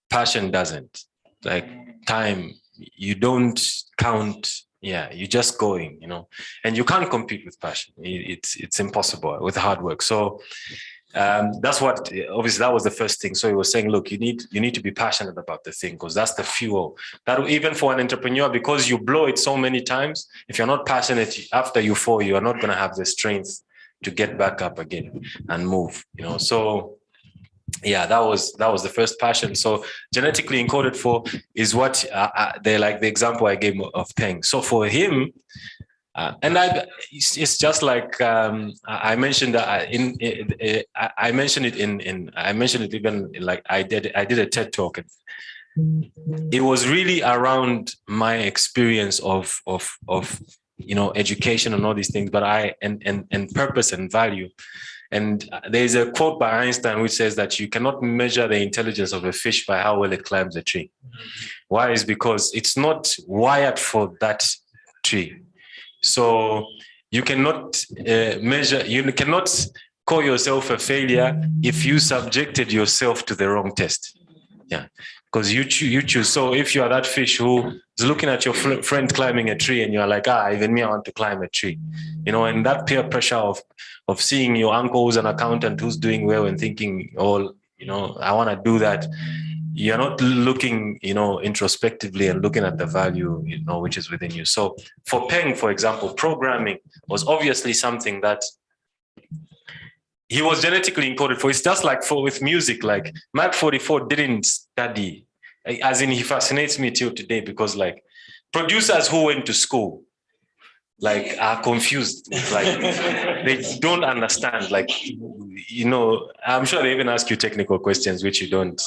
passion doesn't. Like time, you don't count. Yeah, you're just going, and you can't compete with passion. It's impossible with hard work. So that's what, obviously that was the first thing. So he was saying, look, you need to be passionate about the thing, because that's the fuel that, even for an entrepreneur, because you blow it so many times, if you're not passionate, after you fall, you are not going to have the strength to get back up again and move, so yeah, that was the first passion. So genetically encoded for is what they like the example I gave of Peng. So for him, it's just like I mentioned I mentioned it even like I did a TED talk. It was really around my experience of education and all these things, but and purpose and value. And there's a quote by Einstein which says that you cannot measure the intelligence of a fish by how well it climbs a tree. Why? Is because it's not wired for that tree. So you cannot you cannot call yourself a failure if you subjected yourself to the wrong test. Yeah, because you choose. So if you are that fish who is looking at your friend climbing a tree and you're like, even me, I want to climb a tree, and that peer pressure of seeing your uncle who's an accountant who's doing well and thinking, I want to do that. You're not looking, introspectively and looking at the value, which is within you. So for Peng, for example, programming was obviously something that he was genetically encoded for. It's just like with music, like Mag44 didn't study, as in he fascinates me till today, because like producers who went to school, like are confused, like they don't understand, like, I'm sure they even ask you technical questions, which you don't,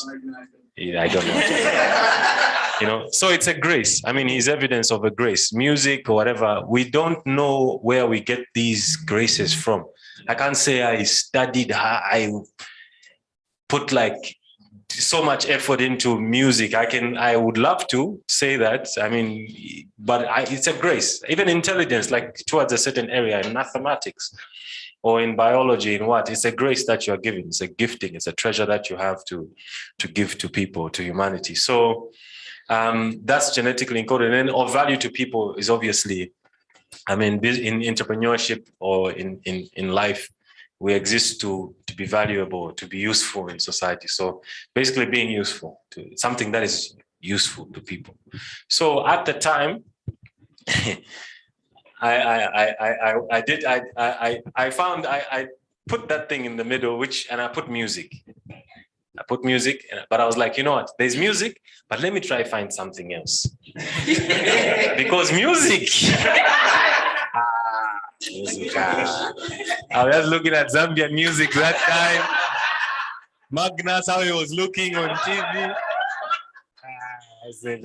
I don't know. So it's a grace. I mean, he's evidence of a grace. Music or whatever, we don't know where we get these graces from. I can't say I studied, I put like so much effort into music. I would love to say that. I mean, but it's a grace. Even intelligence, like towards a certain area in mathematics or in biology, in what, it's a grace that you are given. It's a gifting. It's a treasure that you have to give to people, to humanity. So that's genetically encoded. And of value to people is obviously, I mean, in entrepreneurship or in life, we exist to be valuable, to be useful in society. So basically being useful to something that is useful to people. So at the time, I put that thing in the middle, and I put music. But I was like, you know what? There's music, but let me try find something else. Because music. Music. I was just looking at Zambian music that time. Magnus, how he was looking on TV. I said,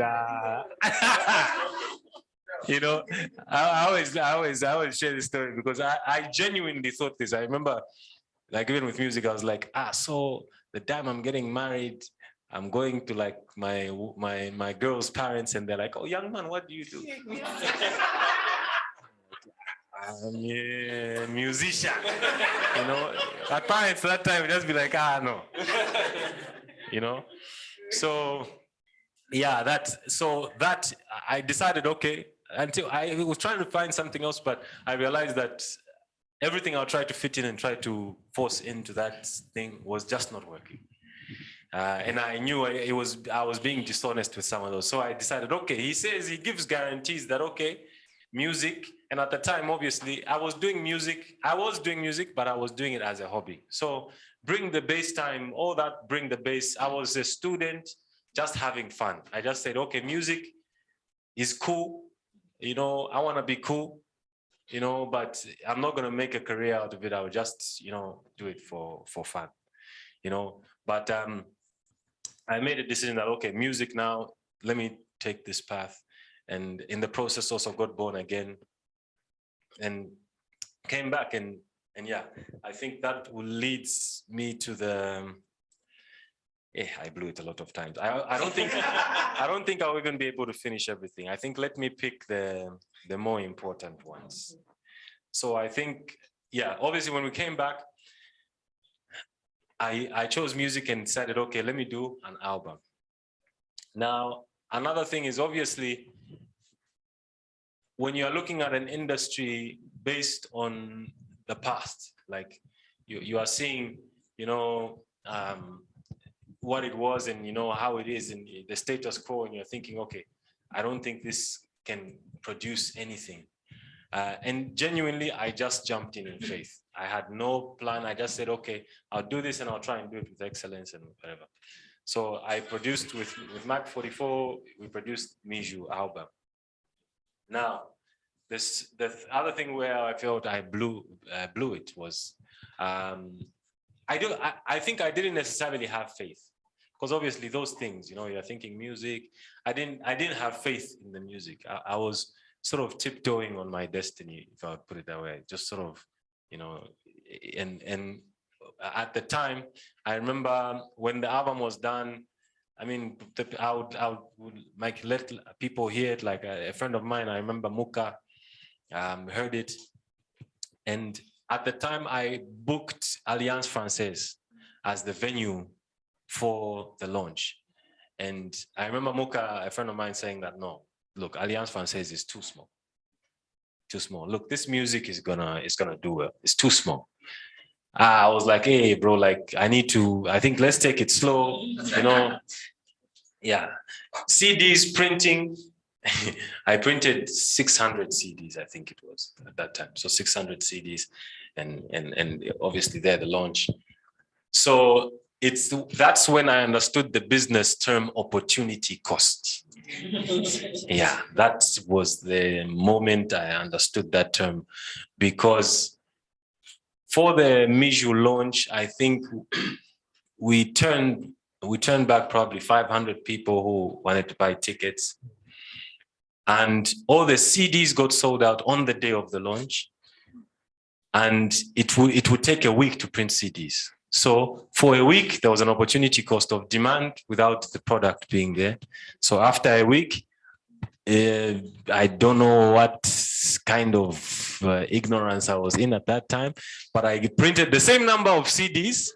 I always share this story because I genuinely thought this. I remember, like, even with music, I was like, so the time I'm getting married, I'm going to like my girl's parents, and they're like, oh, young man, what do you do? I'm a musician. Our parents that time would just be like, no. So yeah, that I decided, okay, until I was trying to find something else, but I realized that everything I'll try to fit in and try to force into that thing was just not working. And I knew I was being dishonest with some of those. So I decided, okay, he says he gives guarantees that, okay, music. And at the time, obviously, I was doing music, but I was doing it as a hobby. So bring the bass time, all that, bring the bass. I was a student, just having fun. I just said, okay, music is cool. I want to be cool, but I'm not going to make a career out of it. I would just, do it for fun, but I made a decision that, okay, music now, let me take this path. And in the process also got born again and came back. And yeah, I think that will leads me to the, I blew it a lot of times. I don't think I'll even be able to finish everything. I think let me pick the more important ones. So I think, yeah, obviously when we came back, I chose music and decided, okay, let me do an album. Now, another thing is obviously when you're looking at an industry based on the past, like you are seeing, what it was and how it is and the status quo, and you're thinking, okay, I don't think this can produce anything. And genuinely, I just jumped in faith. I had no plan. I just said, okay, I'll do this and I'll try and do it with excellence and whatever. So I produced with Mag44, we produced Miju album. Now, the other thing where I felt I blew it was, I think I didn't necessarily have faith, because obviously those things, you're thinking music. I didn't have faith in the music. I was sort of tiptoeing on my destiny, if I would put it that way, just sort of, and at the time, I remember when the album was done, I mean, I would let people hear it, like a friend of mine, I remember Muka, heard it. And at the time, I booked Alliance Française as the venue for the launch. And I remember Muka, a friend of mine, saying that, no, look, Alliance Française is too small. Too small. Look, this music is gonna do well. It's too small. I was like, hey, bro, like, I think let's take it slow, Yeah. CDs printing. I printed 600 CDs, I think it was at that time. So 600 CDs, and obviously they're the launch. So that's when I understood the business term opportunity cost. Yeah, that was the moment I understood that term, because for the Miju launch, I think we turned back probably 500 people who wanted to buy tickets. And all the CDs got sold out on the day of the launch. And it would take a week to print CDs. So for a week, there was an opportunity cost of demand without the product being there. So after a week, I don't know what kind of ignorance I was in at that time, but I printed the same number of CDs,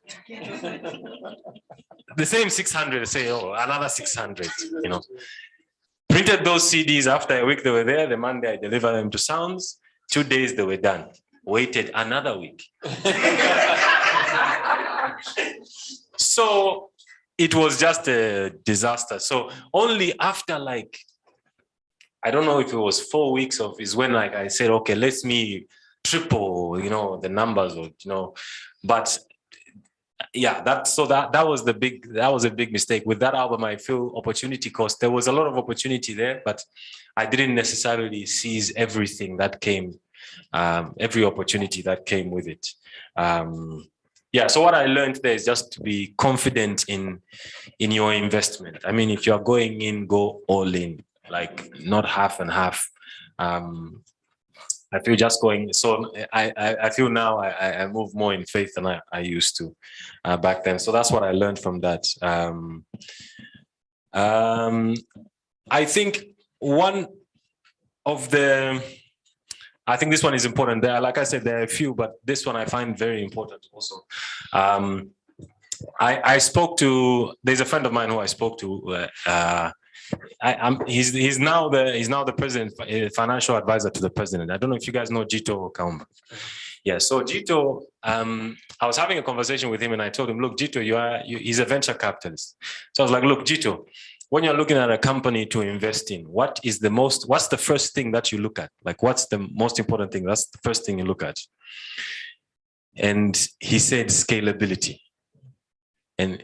the same 600, say, oh, another 600, Printed those CDs. After a week, they were there. The Monday, I delivered them to Sounds. 2 days, they were done. Waited another week. So it was just a disaster. So only after, like, I don't know if it was 4 weeks is when, like, I said, okay, let me triple, the numbers, but yeah, that was a big mistake. With that album, I feel opportunity cost. There was a lot of opportunity there, but I didn't necessarily seize everything that came, every opportunity that came with it. Yeah, so what I learned there is just to be confident in your investment. I mean, if you're going in, go all in, like not half and half. I feel just going, so I feel now I move more in faith than I used to back then. So that's what I learned from that. I think I think this one is important. There, like I said, there are a few, but this one I find very important also. I spoke to, there's a friend of mine who I spoke to, he's now the president, financial advisor to the president. I don't know if you guys know Jito Kaumba. Yeah, so Jito, I was having a conversation with him and I told him, look, Jito, he's a venture capitalist. So I was like, look, Jito, when you're looking at a company to invest in, what's the first thing that you look at? Like, what's the most important thing? That's the first thing you look at. And he said scalability. And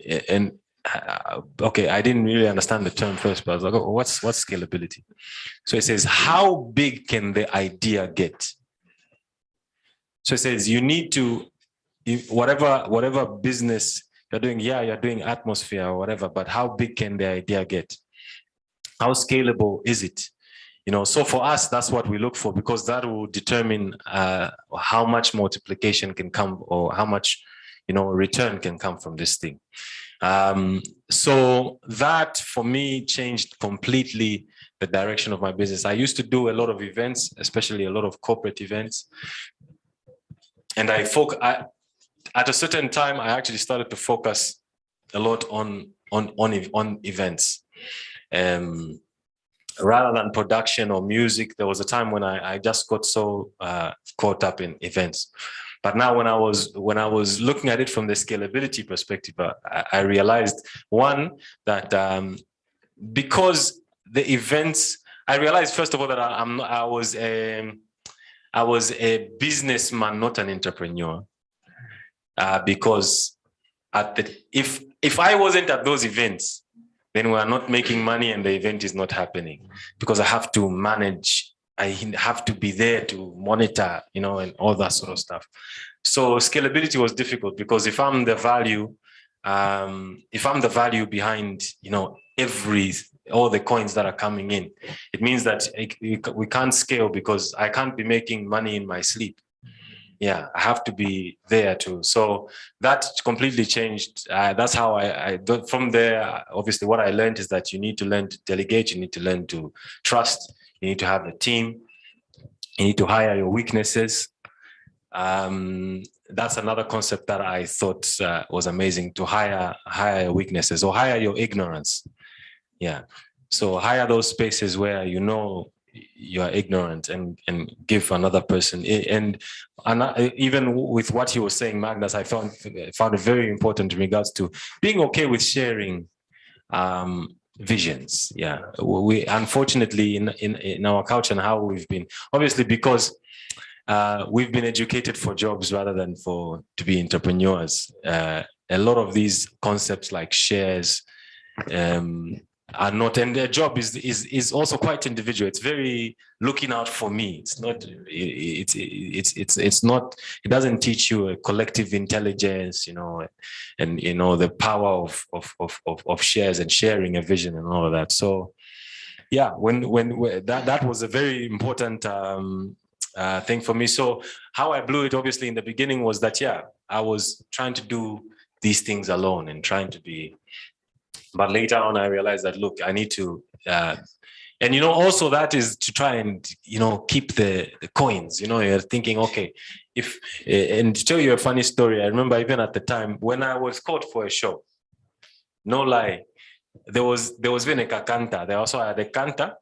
okay, I didn't really understand the term first, but I was like, oh, what's scalability? So it says, how big can the idea get? So it says you need to, whatever business you're doing, you're doing atmosphere or whatever, but how big can the idea get? How scalable is it? So for us, that's what we look for, because that will determine how much multiplication can come, or how much, return can come from this thing. So that for me changed completely the direction of my business. I used to do a lot of events, especially a lot of corporate events. And at a certain time, I actually started to focus a lot on events. rather than production or music. There was a time when I just got so caught up in events. But now when I was looking at it from the scalability perspective, I realized, one, that because the events, I realized first of all that I was a businessman, not an entrepreneur, because if I wasn't at those events, then we are not making money and the event is not happening, because I have to manage. I have to be there to monitor, and all that sort of stuff. So scalability was difficult, because if I'm the value behind, all the coins that are coming in, it means that we can't scale, because I can't be making money in my sleep. Yeah, I have to be there too. So that completely changed. That's how from there, obviously what I learned is that you need to learn to delegate, you need to learn to trust, you need to have a team, you need to hire your weaknesses. That's another concept that I thought was amazing, to hire your weaknesses, or hire your ignorance. Yeah. So hire those spaces where you are ignorant, and give another person. And even with what he was saying, Magnus, I found it very important in regards to being okay with sharing visions. Yeah, we unfortunately in our culture and how we've been, obviously because we've been educated for jobs rather than to be entrepreneurs. A lot of these concepts like shares are not, and their job is also quite individual. It's very looking out for me. It's not. It's not. It doesn't teach you a collective intelligence, and the power of shares and sharing a vision and all of that. So, yeah, when that was a very important thing for me. So how I blew it, obviously in the beginning, was that I was trying to do these things alone and trying to be. But later on, I realized that, look, I need to, and also that is to try and keep the coins. You're thinking, okay, and to tell you a funny story, I remember even at the time when I was called for a show, no lie, there was been a canta. They also had a canta.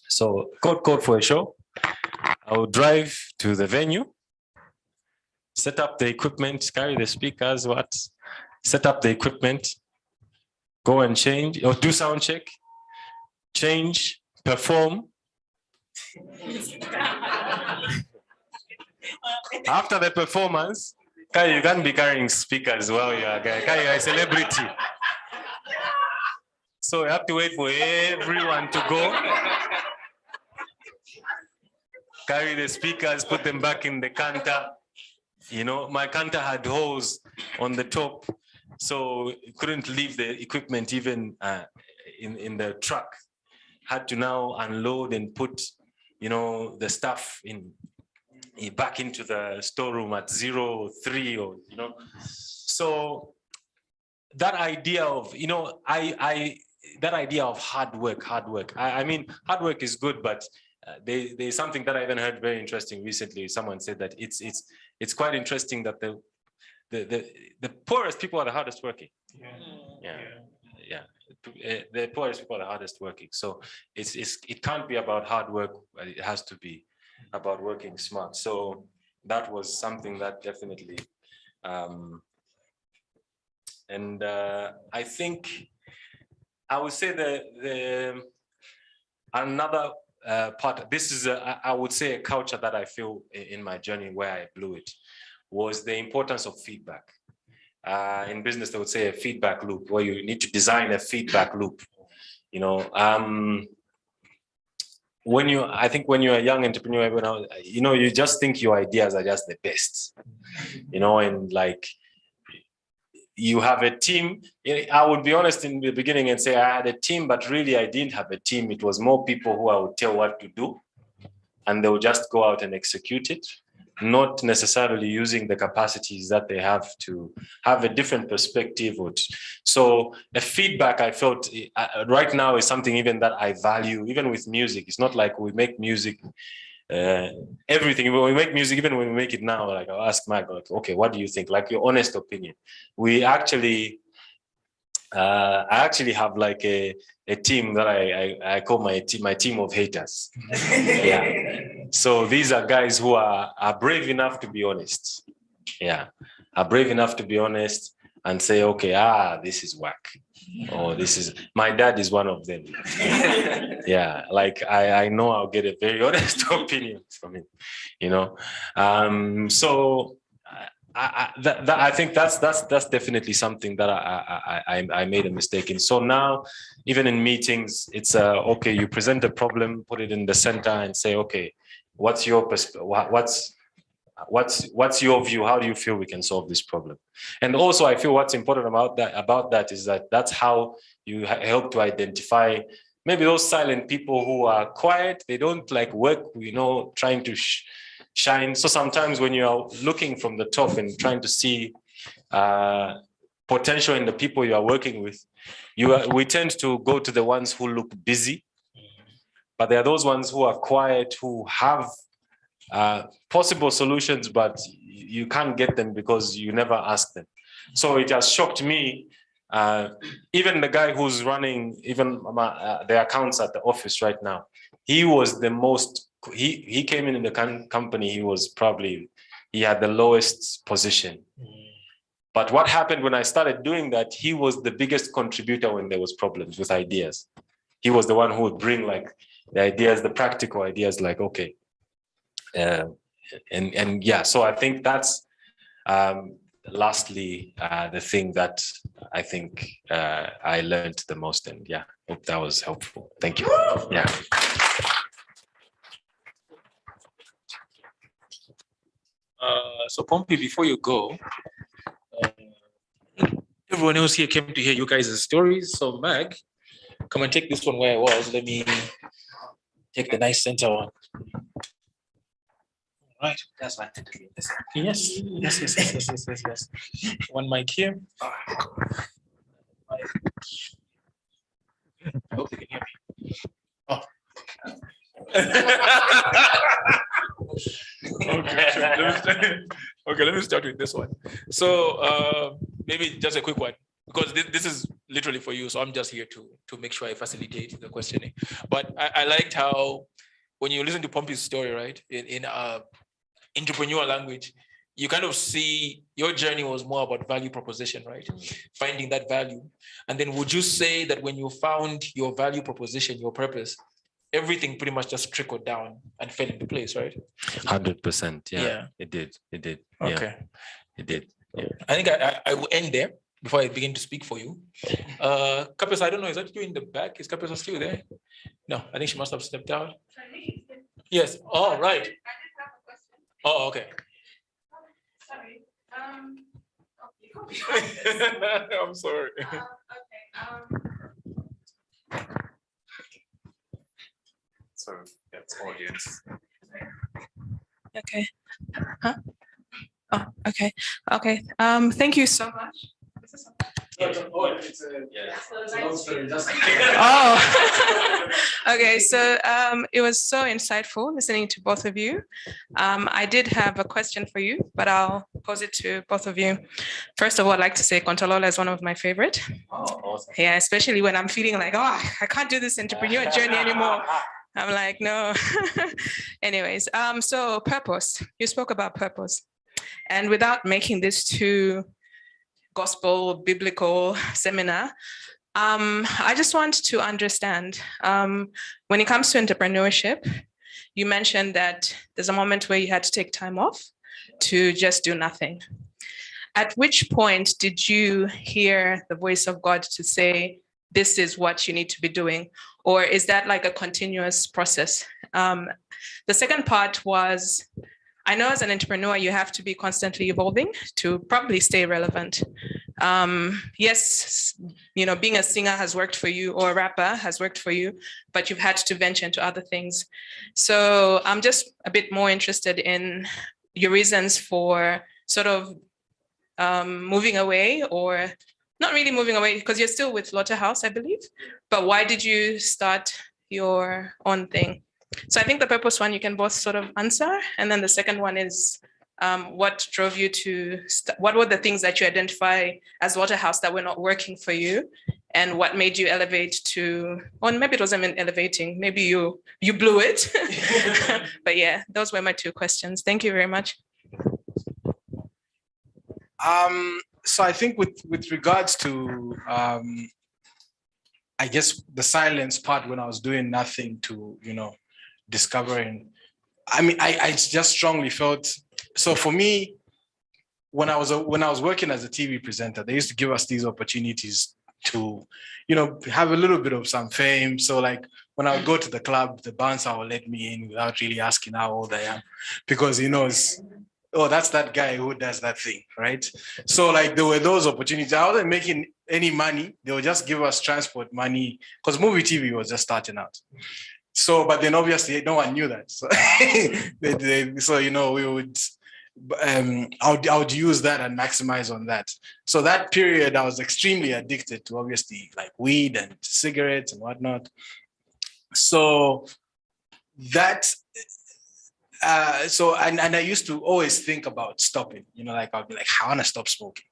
So called for a show. I would drive to the venue, set up the equipment, carry the speakers, set up the equipment, go and change, or do sound check, change, perform. After the performance, you can't be carrying speakers while you're a celebrity. So you have to wait for everyone to go, carry the speakers, put them back in the canter. My canter had holes on the top, so couldn't leave the equipment even in the truck. Had to now unload and put, the stuff back into the storeroom at 03, or So that idea of, that idea of hard work. I mean, hard work is good, but there's something that I even heard very interesting recently. Someone said that it's quite interesting that the poorest people are the hardest working. Yeah. The poorest people are the hardest working. So it can't be about hard work, but it has to be about working smart. So that was something that definitely, and I think I would say the another part. This is I would say a culture that I feel in my journey where I blew it, was the importance of feedback. In business, they would say a feedback loop, where you need to design a feedback loop. I think when you're a young entrepreneur, you just think your ideas are just the best, and like you have a team. I would be honest in the beginning and say I had a team, but really I didn't have a team. It was more people who I would tell what to do, and they would just go out and execute it, not necessarily using the capacities that they have to have a different perspective. So a feedback, I felt right now, is something even that I value, even with music. It's not like we make music, everything. When we make music, even when we make it now, like I'll ask Mag, like, okay, what do you think? Like your honest opinion. We actually I actually have like a team that I call my team of haters. Yeah. So these are guys who are brave enough to be honest. Yeah. Are brave enough to be honest and say, okay, this is whack. Or this is, my dad is one of them. Yeah. Like I know I'll get a very honest opinion from him, you know? So I think that's definitely something that I made a mistake in. So now, even in meetings, it's okay. You present a problem, put it in the center, and say, okay, what's your perspective? What's your view? How do you feel we can solve this problem? And also, I feel what's important about that is that that's how you help to identify maybe those silent people who are quiet. They don't like work, trying to shine. So sometimes when you are looking from the top and trying to see potential in the people you are working with, we tend to go to the ones who look busy, but there are those ones who are quiet, who have possible solutions, but you can't get them because you never ask them. So it has shocked me. Even the guy who's running even the accounts at the office right now, he was the most, he came in the company, he had the lowest position. But what happened when I started doing that, he was the biggest contributor when there was problems with ideas. He was the one who would bring like the ideas, the practical ideas, like, okay. And yeah, so I think that's lastly the thing that I think I learned the most, and yeah, hope that was helpful. Thank you. Yeah. So Pompi, before you go, everyone else here came to hear you guys' stories. So Mag, come and take this one where I was. Let me take the nice center one. Right. That's what I did. Yes. One mic here. I hope you can hear me. Oh. Okay, let me start with this one. So maybe just a quick one, because this is literally for you. So I'm just here to make sure I facilitate the questioning. But I liked how when you listen to Pompi's story, right, in entrepreneur language, you kind of see your journey was more about value proposition, right? Finding that value. And then would you say that when you found your value proposition, your purpose, everything pretty much just trickled down and fell into place, right? 100%. Yeah. It did. Okay. Yeah, it did. Yeah. I think I will end there before I begin to speak for you. Kapesa, I don't know, is that you in the back? Is Kapesa still there? No, I think she must have stepped out. Yes. Oh, right. Oh, okay. Sorry. I'm sorry. So that's audience. Okay. Huh? Oh, okay. Okay. Thank you so much. Oh, okay. So it was so insightful listening to both of you. I did have a question for you, but I'll pose it to both of you. First of all, I'd like to say Kontolola is one of my favorite. Oh, awesome. Yeah, especially when I'm feeling like, I can't do this entrepreneur journey anymore. I'm like, no. Anyways, so purpose. You spoke about purpose. And without making this too gospel biblical seminar, I just want to understand, when it comes to entrepreneurship, you mentioned that there's a moment where you had to take time off to just do nothing. At which point did you hear the voice of God to say, this is what you need to be doing? Or is that like a continuous process? The second part was, I know as an entrepreneur, you have to be constantly evolving to probably stay relevant. Yes, being a singer has worked for you, or a rapper has worked for you, but you've had to venture into other things. So I'm just a bit more interested in your reasons for sort of moving away, or not really moving away, because you're still with Lotte-House, I believe. But why did you start your own thing? So I think the purpose one you can both sort of answer, and then the second one is What drove you to, what were the things that you identify as Waterhouse that were not working for you? And what made you elevate to, or maybe it wasn't even elevating, maybe you blew it. But yeah, those were my two questions. Thank you very much. So I think with regards to, I guess the silence part when I was doing nothing to, discovering, I mean, I just strongly felt, so for me, when I was working as a TV presenter, they used to give us these opportunities to, have a little bit of some fame. So like when I would go to the club, the bouncer would let me in without really asking how old I am, because he knows, oh, that's that guy who does that thing, right? So like there were those opportunities. I wasn't making any money. They would just give us transport money because movie TV was just starting out. So, but then obviously no one knew that. So, we would, I would use that and maximize on that. So that period, I was extremely addicted to obviously like weed and cigarettes and whatnot. So that, and I used to always think about stopping, like I'll be like, I want to stop smoking.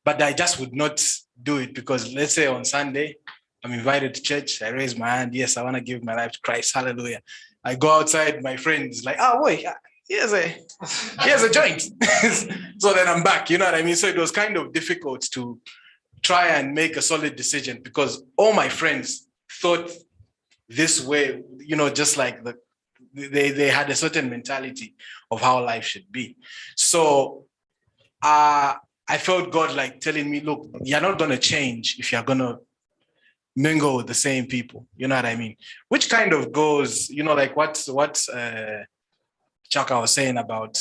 But I just would not do it because let's say on Sunday, I'm invited to church. I raise my hand. Yes, I want to give my life to Christ. Hallelujah. I go outside. My friend is like, oh, wait, here's a joint. So then I'm back. You know what I mean? So it was kind of difficult to try and make a solid decision because all my friends thought this way, just like they had a certain mentality of how life should be. So I felt God like telling me, look, you're not going to change if you're going to mingle with the same people. You know what I mean? Which kind of goes, like what Chaka was saying about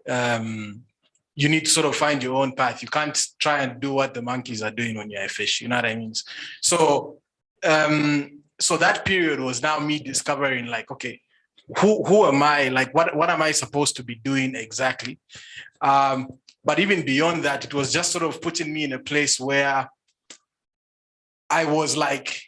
you need to sort of find your own path. You can't try and do what the monkeys are doing when you're a fish. You know what I mean? So so that period was now me discovering like, okay, who am I? Like, what am I supposed to be doing exactly? But even beyond that, it was just sort of putting me in a place where I was like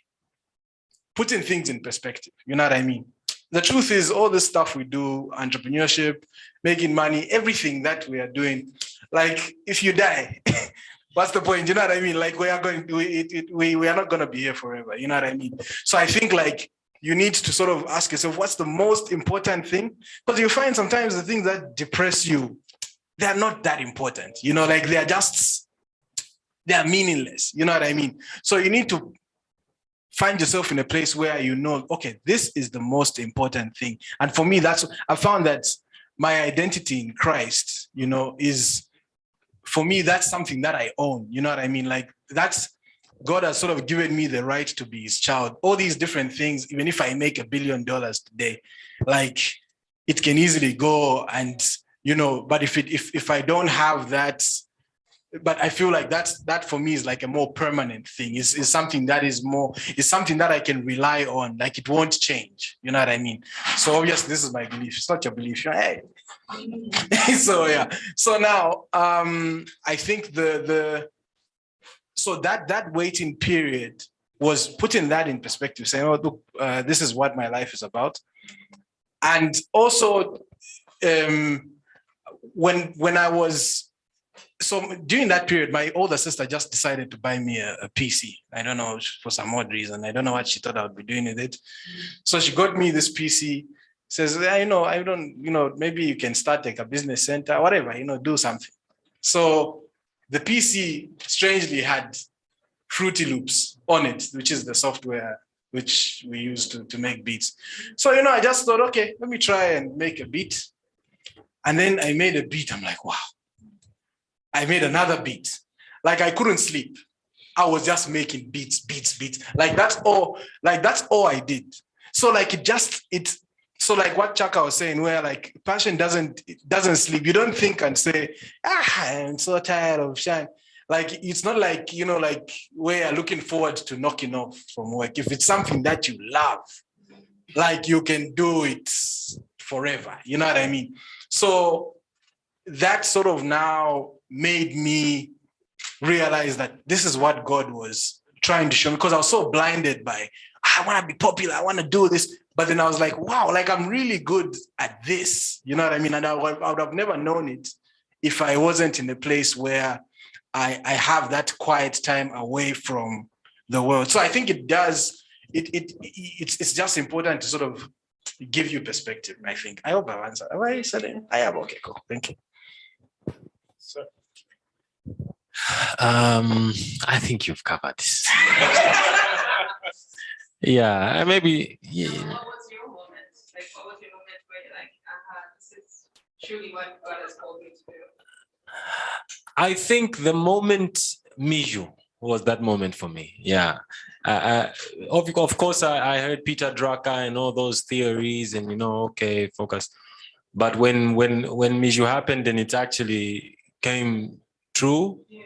putting things in perspective. You know what I mean? The truth is all this stuff we do, entrepreneurship, making money, everything that we are doing, like if you die, what's the point? You know what I mean? Like we are not going to be here forever. You know what I mean? So I think like you need to sort of ask yourself, what's the most important thing? Because you find sometimes the things that depress you, they're not that important. Like they're meaningless. You know what I mean? So you need to find yourself in a place where okay, this is the most important thing. And for me, I found that my identity in Christ, is, for me, that's something that I own. You know what I mean? Like God has sort of given me the right to be his child. All these different things, even if I make $1 billion today, like it can easily go and, but if I don't have that, but I feel like that for me is like a more permanent thing. Is something that is something that I can rely on. Like it won't change. You know what I mean? So obviously this is my belief. It's not your belief. Hey. So yeah. So now I think so that waiting period was putting that in perspective, saying, oh, look, this is what my life is about. And also when I was, so during that period, my older sister just decided to buy me a PC. I don't know, for some odd reason. I don't know what she thought I would be doing with it. So she got me this PC, says, I don't, maybe you can start like a business center, whatever, do something. So the PC strangely had Fruity Loops on it, which is the software which we use to make beats. So, I just thought, okay, let me try and make a beat. And then I made a beat. I'm like, wow. I made another beat. Like I couldn't sleep. I was just making beats. Like that's all I did. So like so like what Chaka was saying, where like passion doesn't sleep. You don't think and say, I'm so tired of shine. Like it's not like, like where you're looking forward to knocking off from work. If it's something that you love, like you can do it forever. You know what I mean? So that sort of now made me realize that this is what God was trying to show me, because I was so blinded by, I want to be popular, I want to do this. But then I was like, wow, like I'm really good at this. You know what I mean? And I would have never known it if I wasn't in a place where I have that quiet time away from the world. So I think it does, it's just important to sort of give you perspective, I think. I hope I've answered. Have I said it? I have. Okay, cool. Thank you. So. I think you've covered this. Yeah, maybe. Yeah. What was your moment? Like, what was your moment where you're like, this is truly what God has called me to do? I think the moment Miju was that moment for me. Yeah. Of course, I heard Peter Drucker and all those theories and, okay, focus. But when Miju happened and it actually came true, yeah.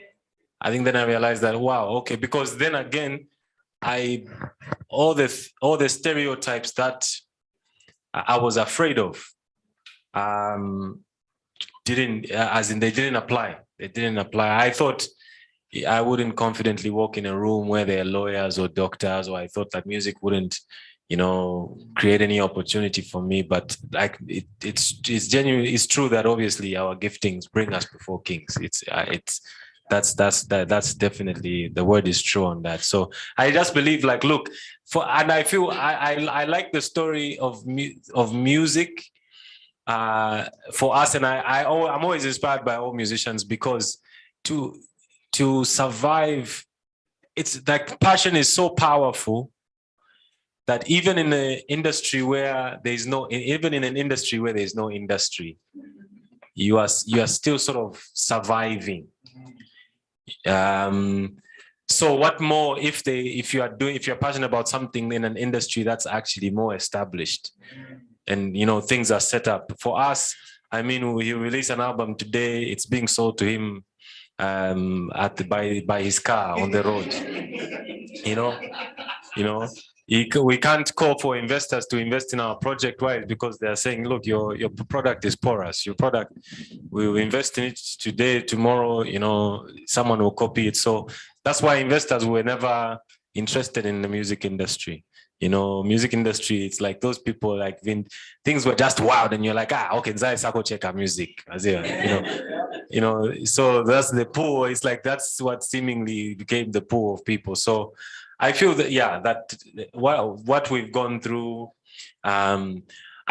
I think then I realized that, wow, okay, because then again, all the stereotypes that I was afraid of they didn't apply. They didn't apply. I thought I wouldn't confidently walk in a room where there are lawyers or doctors, or I thought that music wouldn't, create any opportunity for me. But like it's genuine. It's true that obviously our giftings bring us before kings. That's definitely, the word is true on that. So I just believe, like, look, and I feel I like the story of music for us, and I'm always inspired by all musicians, because to survive, it's like passion is so powerful that even in an industry where there's no industry, you are still sort of surviving. So what more if you're passionate about something in an industry that's actually more established, and things are set up for us. I mean, he released an album today, it's being sold to him by his car on the road. We can't call for investors to invest in our project. Why? Because they're saying, look, your product is porous. Your product, we will invest in it today, tomorrow, someone will copy it. So that's why investors were never interested in the music industry. Music industry, it's like those people, like when things were just wild and you're like, okay, Sako check our music. So that's the pool. It's like, that's what seemingly became the pool of people. So I feel that, that what we've gone through, I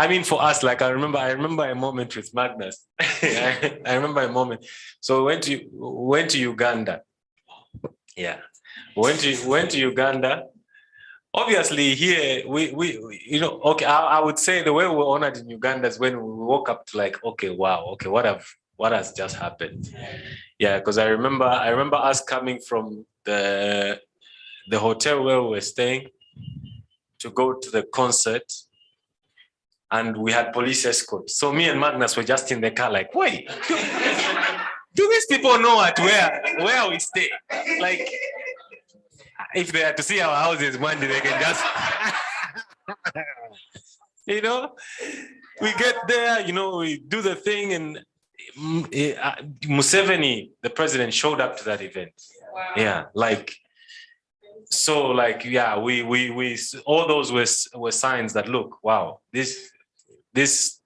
mean, for us, like I remember a moment with Magnus. I remember a moment. So went to Uganda. Yeah. Went to Uganda. Obviously here, okay, I would say the way we were honored in Uganda is when we woke up to like, okay, wow, okay, what has just happened? Yeah, because I remember us coming from the hotel where we were staying to go to the concert, and we had police escort. So me and Magnus were just in the car like, wait, do these people know where we stay? Like, if they had to see our houses one day, they can just, we get there, we do the thing, and Museveni, the president, showed up to that event. Wow. Yeah, like, so like, yeah, we all those were signs that, look, wow, this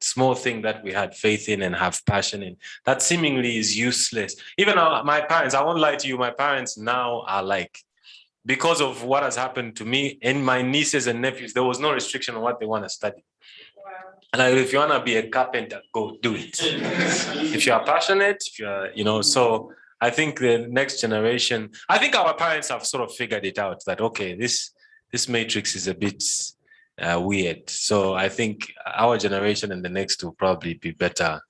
small thing that we had faith in and have passion in, that seemingly is useless. Even my parents, I won't lie to you, my parents now are like, because of what has happened to me and my nieces and nephews, there was no restriction on what they want to study. Wow. And like, if you want to be a carpenter, go do it. If you are passionate, if you are, so I think the next generation, I think our parents have sort of figured it out that, okay, this matrix is a bit weird. So I think our generation and the next will probably be better,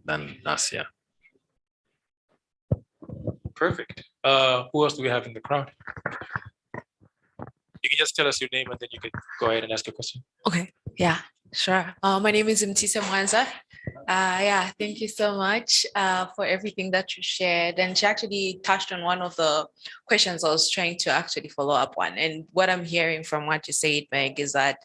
than us, Perfect. Who else do we have in the crowd? You can just tell us your name and then you can go ahead and ask your question. Okay, yeah, sure. My name is Mtisa Mwanza. Thank you so much for everything that you shared. And she actually touched on one of the questions I was trying to actually follow up on. And what I'm hearing from what you said, Meg, is that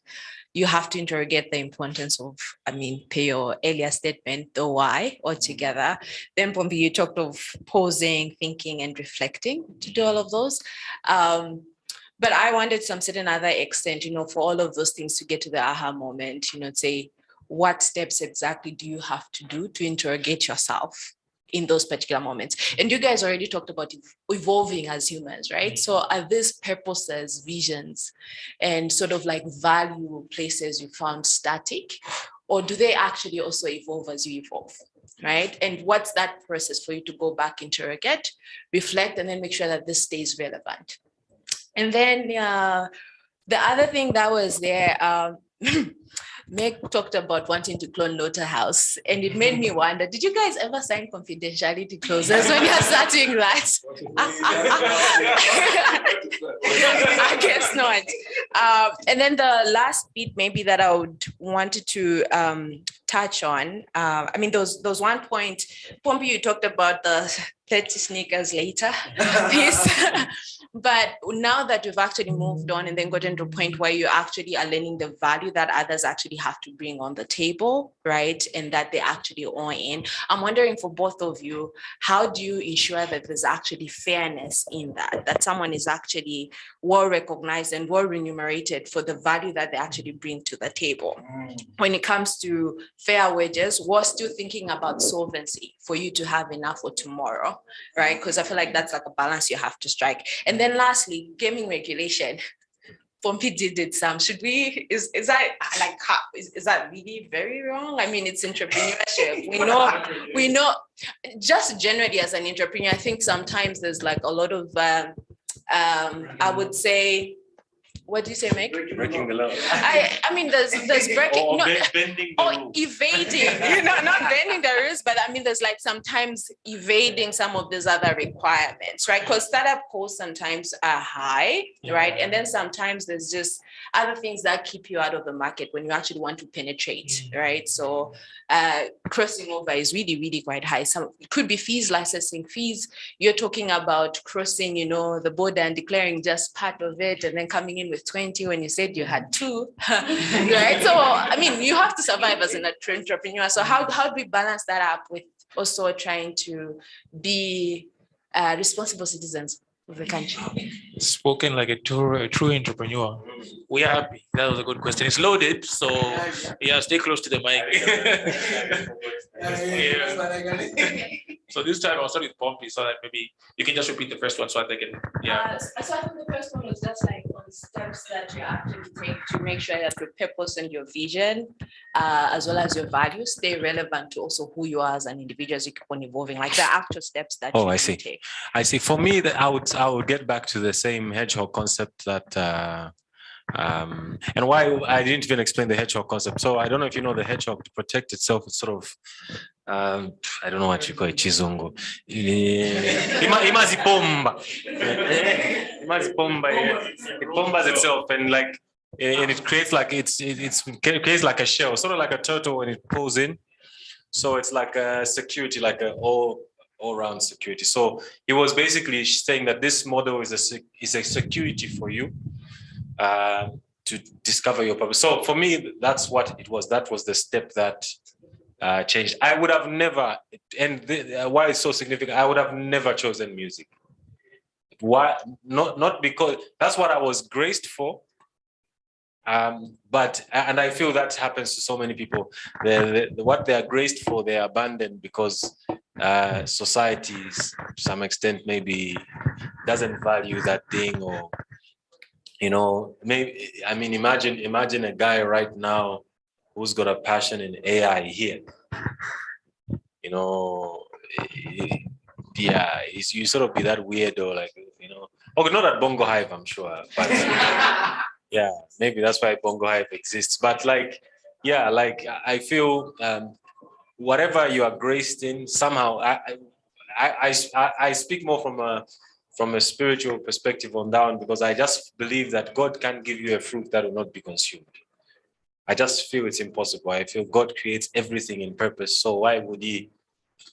you have to interrogate the importance of, per your earlier statement, the why altogether. Then, Pompi, you talked of pausing, thinking, and reflecting to do all of those. But I wanted some certain other extent, for all of those things to get to the aha moment, say, what steps exactly do you have to do to interrogate yourself in those particular moments? And you guys already talked about evolving as humans, right? So are these purposes, visions, and sort of like value places you found static, or do they actually also evolve as you evolve? Right? And what's that process for you to go back, interrogate, reflect, and then make sure that this stays relevant? And then the other thing that was there, Meg talked about wanting to clone Lotta House, and it made me wonder, did you guys ever sign confidentiality clauses when you're starting that? I guess not. And then the last bit maybe that I would wanted to touch on, there was one point, Pompi, you talked about the 30 sneakers later piece. But now that we've actually moved on and then gotten to a point where you actually are learning the value that others actually have to bring on the table, right? And that they actually own in. I'm wondering for both of you, how do you ensure that there's actually fairness in that someone is actually well recognized and well remunerated for the value that they actually bring to the table? When it comes to fair wages, we're still thinking about solvency for you to have enough for tomorrow, right? Because I feel like that's like a balance you have to strike. And then lastly, gaming regulation. Pompi did some. Should we, is that like, is that really very wrong? I mean, it's entrepreneurship. We know, just generally as an entrepreneur, I think sometimes there's like a lot of, I would say, what do you say, Meg? Breaking the law. I mean, there's breaking, Or no, bending the or rules. evading, not bending the rules, but I mean, there's like sometimes evading some of these other requirements, right? Because startup costs sometimes are high, right? And then sometimes there's just other things that keep you out of the market when you actually want to penetrate, right? So crossing over is really, really quite high. Some it could be fees, licensing fees. You're talking about crossing, the border and declaring just part of it and then coming in with 20 when you said you had 2, right? So, I mean, you have to survive as an entrepreneur. So how do we balance that up with also trying to be responsible citizens of the country? Spoken like a true entrepreneur. We are happy. That was a good question. It's loaded, so yeah, stay close to the mic. So this time I'll start with Pompi so that maybe you can just repeat the first one so that they can, So I think the first one was just like on steps that you actually take to make sure that your purpose and your vision, as well as your values, stay relevant to also who you are as an individual as you keep on evolving, like the actual steps that you take. I see. For me, that I would get back to the same hedgehog concept that and why I didn't even explain the hedgehog concept. So I don't know if you know the hedgehog, to protect itself, it's sort of I don't know what you call it, chizungu. It bombas itself and it creates like it creates like a shell, sort of like a turtle when it pulls in. So it's like a security, like a all-round security. So he was basically saying that this model is a security for you to discover your purpose. So for me, that's what it was. That was the step that changed. I would have never, and why it's so significant, I would have never chosen music. Why? Not because that's what I was graced for. But I feel that happens to so many people. What they are graced for, they abandon because society, to some extent, maybe doesn't value that thing, or maybe. I mean, imagine a guy right now who's got a passion in AI here. Yeah, you sort of be that weirdo, like okay, not at Bongo Hive, I'm sure, but. Yeah, maybe that's why Bongo Hive exists. But I feel whatever you are graced in, somehow I speak more from a spiritual perspective on down, because I just believe that God can't give you a fruit that will not be consumed. I just feel it's impossible. I feel God creates everything in purpose. So why would he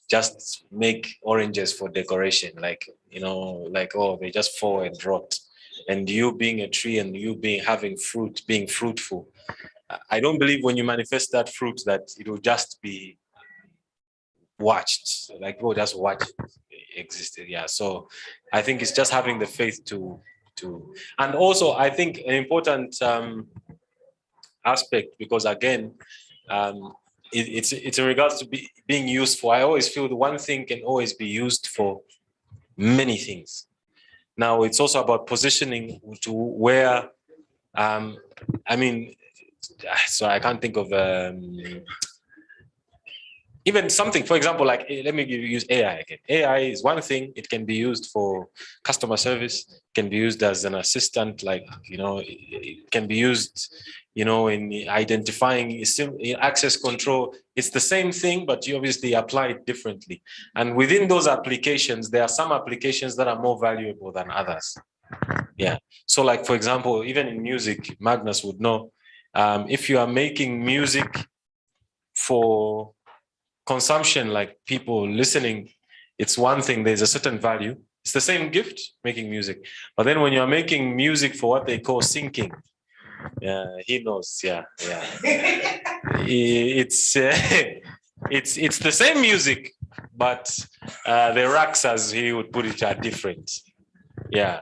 just make oranges for decoration? They just fall and rot. And you being a tree and you having fruit, being fruitful. I don't believe when you manifest that fruit that it will just be watched. Like, just watch it existed. Yeah. So I think it's just having the faith to And also I think an important aspect, because again, it's in regards to being used for. I always feel the one thing can always be used for many things. Now it's also about positioning to where, I mean, so I can't think of even something, for example, like, let me use AI again. AI is one thing. It can be used for customer service, can be used as an assistant, like, it can be used, in identifying access control. It's the same thing, but you obviously apply it differently. And within those applications, there are some applications that are more valuable than others. Yeah. So like, for example, even in music, Magnus would know, if you are making music for consumption, like people listening, it's one thing, there's a certain value. It's the same gift, making music. But then when you're making music for what they call syncing, he knows, it's the same music, but the racks, as he would put it, are different. Yeah,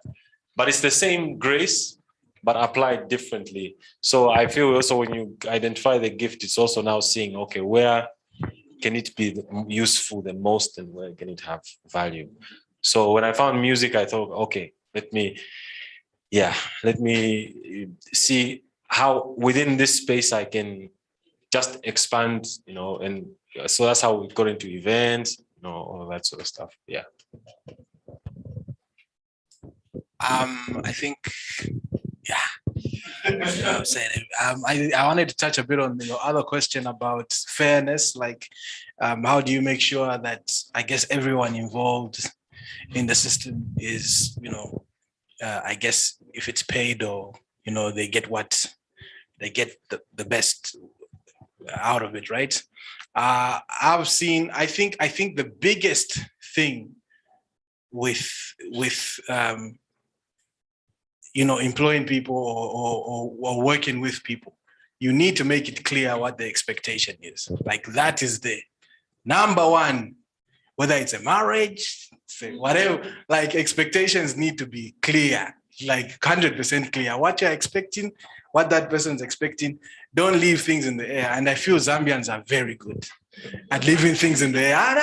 but it's the same grace, but applied differently. So I feel also when you identify the gift, it's also now seeing, okay, where can it be useful the most and where can it have value? So when I found music, I thought, okay, let me see how within this space I can just expand, and so that's how we got into events, all that sort of stuff. Yeah. I think, I'm saying, I wanted to touch a bit on your other question about fairness, like how do you make sure that, I guess, everyone involved in the system is, I guess, if it's paid or, they get the best out of it, right? I've seen, I think the biggest thing with employing people or working with people, you need to make it clear what the expectation is. Like, that is the number one, whether it's a marriage, whatever, like, expectations need to be clear, like 100% clear. What you're expecting, what that person's expecting. Don't leave things in the air. And I feel Zambians are very good at leaving things in the air.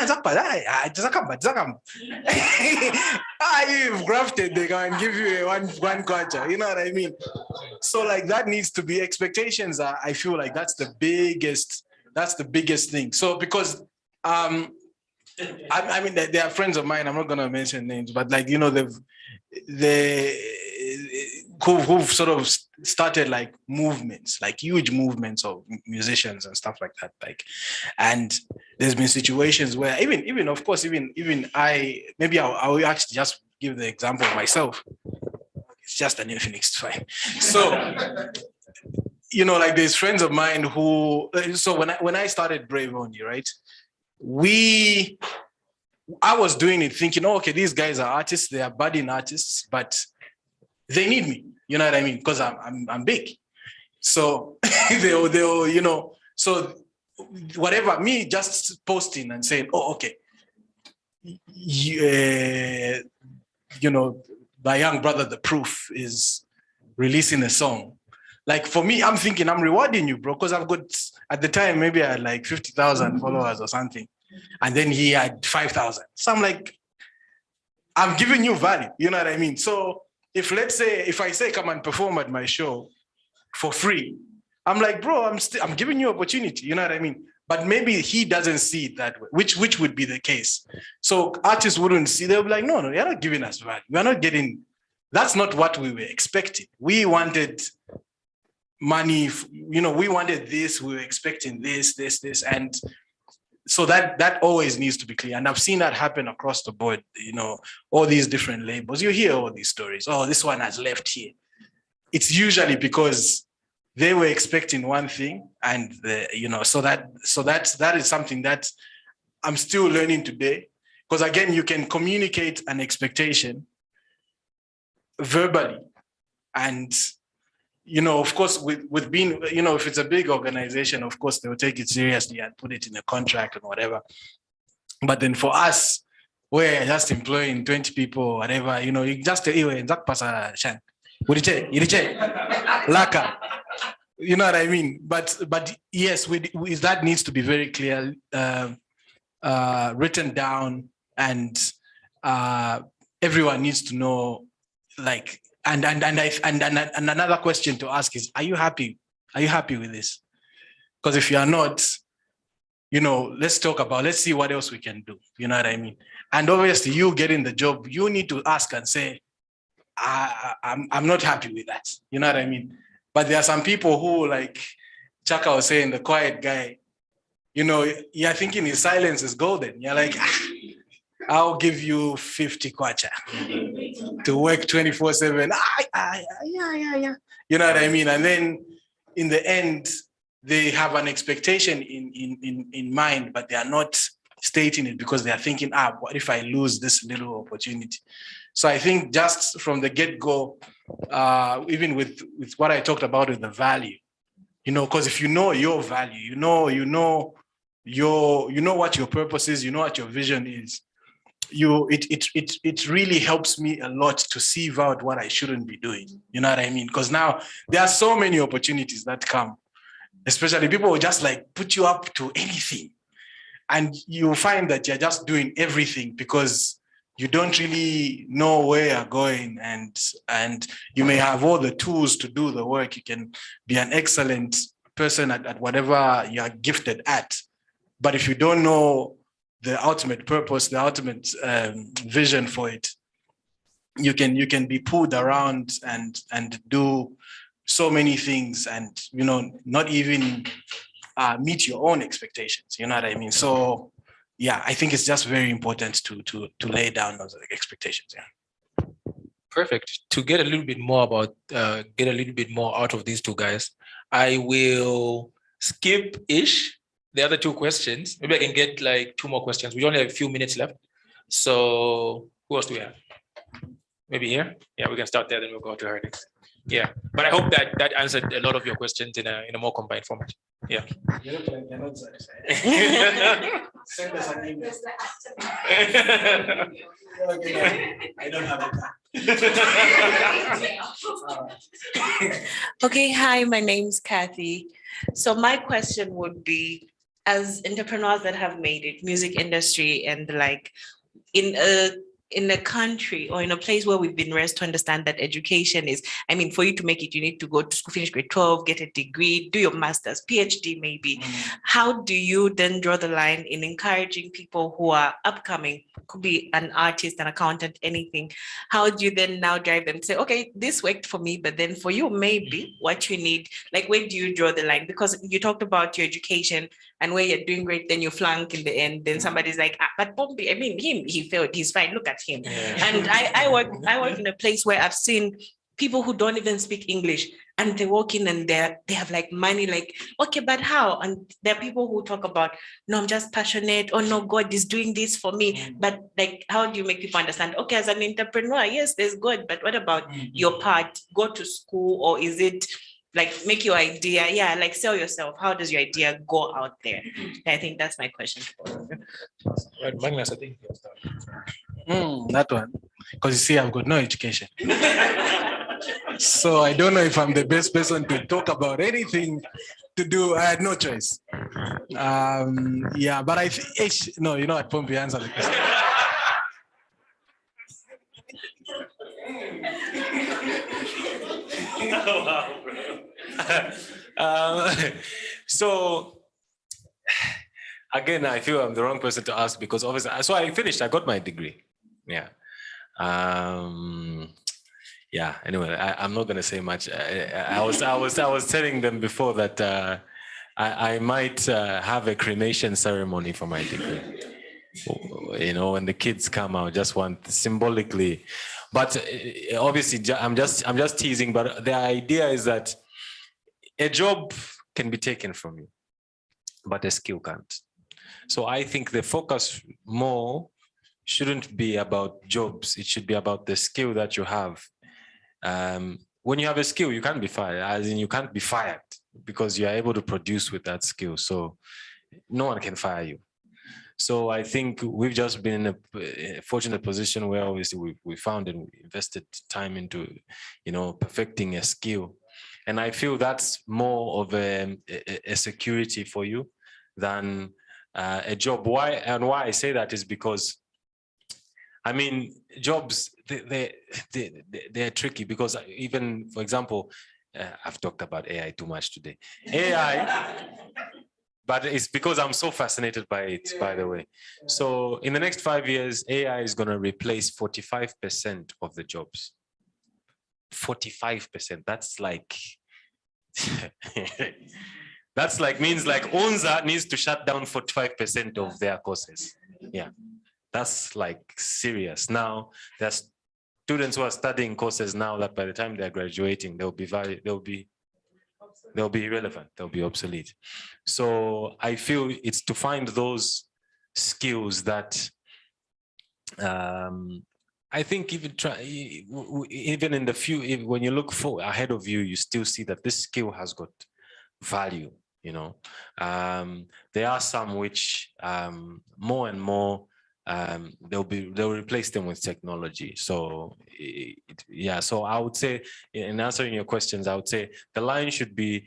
You've grafted, they can give you one kwacha, you know what I mean? So like, that needs to be expectations. I feel like that's the biggest thing. So because I mean, they are friends of mine, I'm not gonna mention names, but like, who've sort of started like movements, like huge movements of musicians and stuff like that. Like, and there's been situations where even of course, even I'll actually just give the example of myself. It's just an Infinix, fine. So, like, there's friends of mine who, so when I started Brave Only, right? I was doing it thinking, oh, okay, these guys are artists, they are budding artists, but they need me, you know what I mean? Because I'm big. So they'll, so whatever, me just posting and saying, oh, okay, my young brother, The Proof, is releasing a song. Like, for me, I'm thinking I'm rewarding you, bro, because I've got, at the time, maybe I had like 50,000 followers or something. And then he had 5,000. So I'm like, I'm giving you value, you know what I mean? So if I say come and perform at my show for free, I'm like, bro, I'm giving you opportunity, you know what I mean? But maybe he doesn't see it that way, which would be the case. So artists wouldn't see, they'll be like, no, you're not giving us value. We're not getting, that's not what we were expecting. We wanted money, we wanted this, we were expecting this. And so that always needs to be clear. And I've seen that happen across the board, all these different labels. You hear all these stories. Oh, this one has left here. It's usually because they were expecting one thing, and so that is something that I'm still learning today. Because again, you can communicate an expectation verbally, and of course, with being, if it's a big organization, of course, they'll take it seriously and put it in a contract and whatever. But then for us, where you're just employing 20 people, whatever, you know, you just Laka. You know what I mean? But yes, that needs to be very clear, written down, and everyone needs to know, like, and another question to ask is, are you happy? Are you happy with this? Because if you are not, you know, let's see what else we can do. You know what I mean? And obviously, you getting the job, you need to ask and say, I'm not happy with that. You know what I mean? But there are some people who, like Chaka was saying, the quiet guy, you know, you're thinking his silence is golden. You're like, I'll give you 50 kwacha to work 24/7. Yeah. You know what I mean? And then in the end, they have an expectation in mind, but they are not stating it because they are thinking, what if I lose this little opportunity? So I think just from the get-go, even with what I talked about with the value, you know, because if you know your value, you know what your purpose is, you know what your vision is, it really helps me a lot to sieve out what I shouldn't be doing. You know what I mean? Because now there are so many opportunities that come, especially people will just like put you up to anything. And you find that you're just doing everything because you don't really know where you're going, and you may have all the tools to do the work. You can be an excellent person at whatever you're gifted at. But if you don't know the ultimate purpose, the ultimate vision for it, you can be pulled around and do so many things, and, you know, not even meet your own expectations. You know what I mean? So yeah, I think it's just very important to lay down those expectations. Yeah. Perfect. To get a little bit more out of these two guys, I will skip-ish the other two questions. Maybe I can get like two more questions. We only have a few minutes left. So who else do we have? Maybe here? Yeah, we can start there, then we'll go to her next. Yeah, but I hope that answered a lot of your questions in a more combined format. Yeah. Send us an email. I don't have it. Okay, hi, my name's Kathy. So my question would be, as entrepreneurs that have made it, music industry, and like in a country or in a place where we've been raised to understand that education is, I mean, for you to make it, you need to go to school, finish grade 12, get a degree, do your master's, PhD maybe. How do you then draw the line in encouraging people who are upcoming, could be an artist, an accountant, anything? How do you then now drive them to say, okay, this worked for me, but then for you, maybe what you need, like, where do you draw the line? Because you talked about your education and where you're doing great, then you flunk in the end, then somebody's like, but Pompi, I mean, he failed, he's fine, look at him. Yeah. And I work in a place where I've seen people who don't even speak English, and they walk in and they have like money, like, okay, but how? And there are people who talk about, no, I'm just passionate, oh no, God is doing this for me. But like, how do you make people understand, okay, as an entrepreneur, yes, there's God, but what about your part? Go to school, or is it like make your idea, like sell yourself? How does your idea go out there? I think that's my question. Right, Magnus, I think you'll start. That one, because you see, I've got no education. So I don't know if I'm the best person to talk about anything to do. I had no choice. Yeah, but I think, no, you know what, Pompi, answer the question. So again, I feel I'm the wrong person to ask, because obviously, so I finished, I got my degree. Yeah. Yeah. Anyway, I'm not gonna say much. I was telling them before that I might have a cremation ceremony for my degree. You know, when the kids come out, just want symbolically. But obviously, I'm just teasing. But the idea is that a job can be taken from you, but a skill can't. So I think the focus more shouldn't be about jobs. It should be about the skill that you have. When you have a skill, you can't be fired. As in, you can't be fired because you are able to produce with that skill. So no one can fire you. So I think we've just been in a fortunate position where obviously we found and we invested time into, perfecting a skill. And I feel that's more of a security for you than a job. Why I say that is because, I mean, jobs, they're tricky because even, for example, I've talked about AI too much today. AI, but it's because I'm so fascinated by it, by the way. So in the next 5 years, AI is going to replace 45% of the jobs. 45%, that's like, means like UNZA needs to shut down 45% of their courses. Yeah. That's like serious. Now there's students who are studying courses now that by the time they're graduating, they'll be irrelevant, they'll be obsolete. So I feel it's to find those skills that I think even in the when you look ahead of you, you still see that this skill has got value. There are some which more and more they'll replace them with technology. So so I would say, in answering your questions, I would say the line should be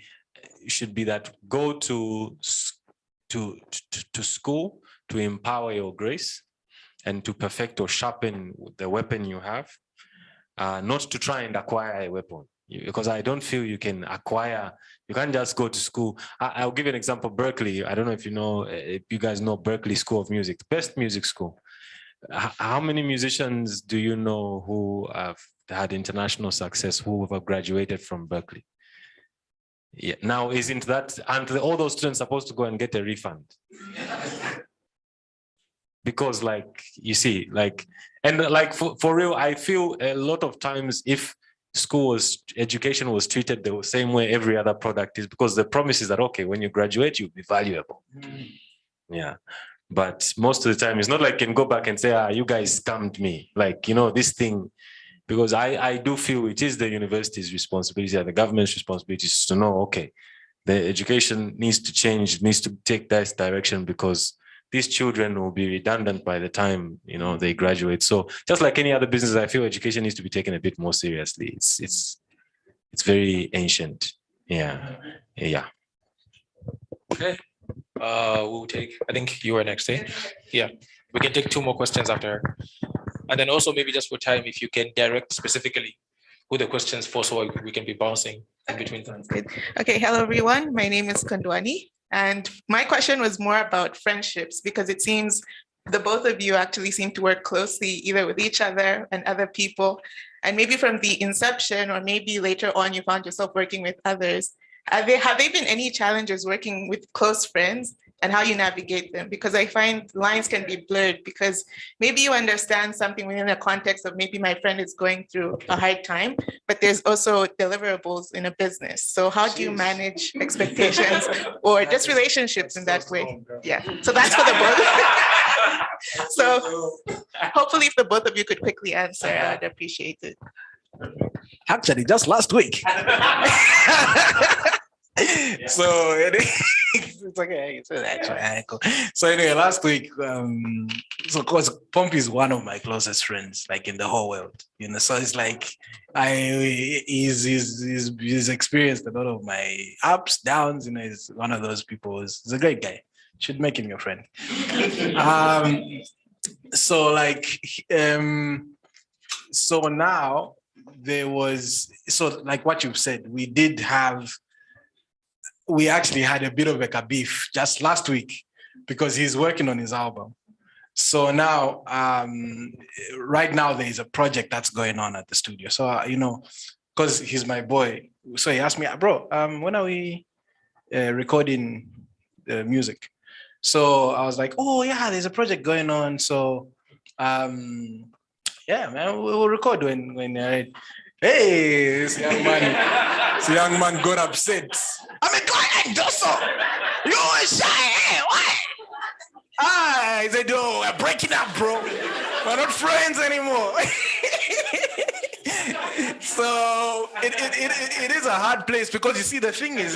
that go to school to empower your grace and to perfect or sharpen the weapon you have, not to try and acquire a weapon. Because I don't feel you can acquire, you can't just go to school. I'll give you an example. Berkeley, I don't know if you guys know Berkeley School of Music, best music school. How many musicians do you know who have had international success, who have graduated from Berkeley? Yeah. Now, isn't that, and all those students supposed to go and get a refund? Because you see, for real, I feel a lot of times if education was treated the same way every other product is, because the promise is that, okay, when you graduate, you'll be valuable. Yeah. But most of the time, it's not like you can go back and say, you guys scammed me. This thing, because I do feel it is the university's responsibility and the government's responsibility to know, okay, the education needs to change, needs to take this direction, because these children will be redundant by the time, they graduate. So just like any other business, I feel education needs to be taken a bit more seriously. It's very ancient. Yeah. Yeah. Okay. We'll take, I think you are next, eh? Yeah. We can take 2 more questions after her. And then also maybe just for time, if you can direct specifically who the questions for, so we can be bouncing in between them. Okay, hello everyone. My name is Kondwani. And my question was more about friendships, because it seems the both of you actually seem to work closely either with each other and other people. And maybe from the inception, or maybe later on, you found yourself working with others. Have there been any challenges working with close friends, and how you navigate them? Because I find lines can be blurred, because maybe you understand something within the context of maybe my friend is going through a hard time, but there's also deliverables in a business. So how do you manage expectations or just relationships in that way? Yeah, so that's for the both. So hopefully if the both of you could quickly answer, I'd appreciate it. Actually, just last week. So it's okay. So anyway, last week, so of course, Pompi is one of my closest friends, in the whole world. So it's he's experienced a lot of my ups, downs. He's one of those people. He's a great guy. Should make him your friend. So now there was, what you've said, we actually had a bit of a beef just last week, because he's working on his album. So now, right now there is a project that's going on at the studio. So, because he's my boy, so he asked me, bro, when are we recording the music? So I was like, oh yeah, there's a project going on. So, yeah, man, we'll record when you're ready. Hey, this young man got upset. I'm a client, also. You are shy, hey, what? I said, oh, we're breaking up, bro. We're not friends anymore. So it is a hard place, because you see, the thing is,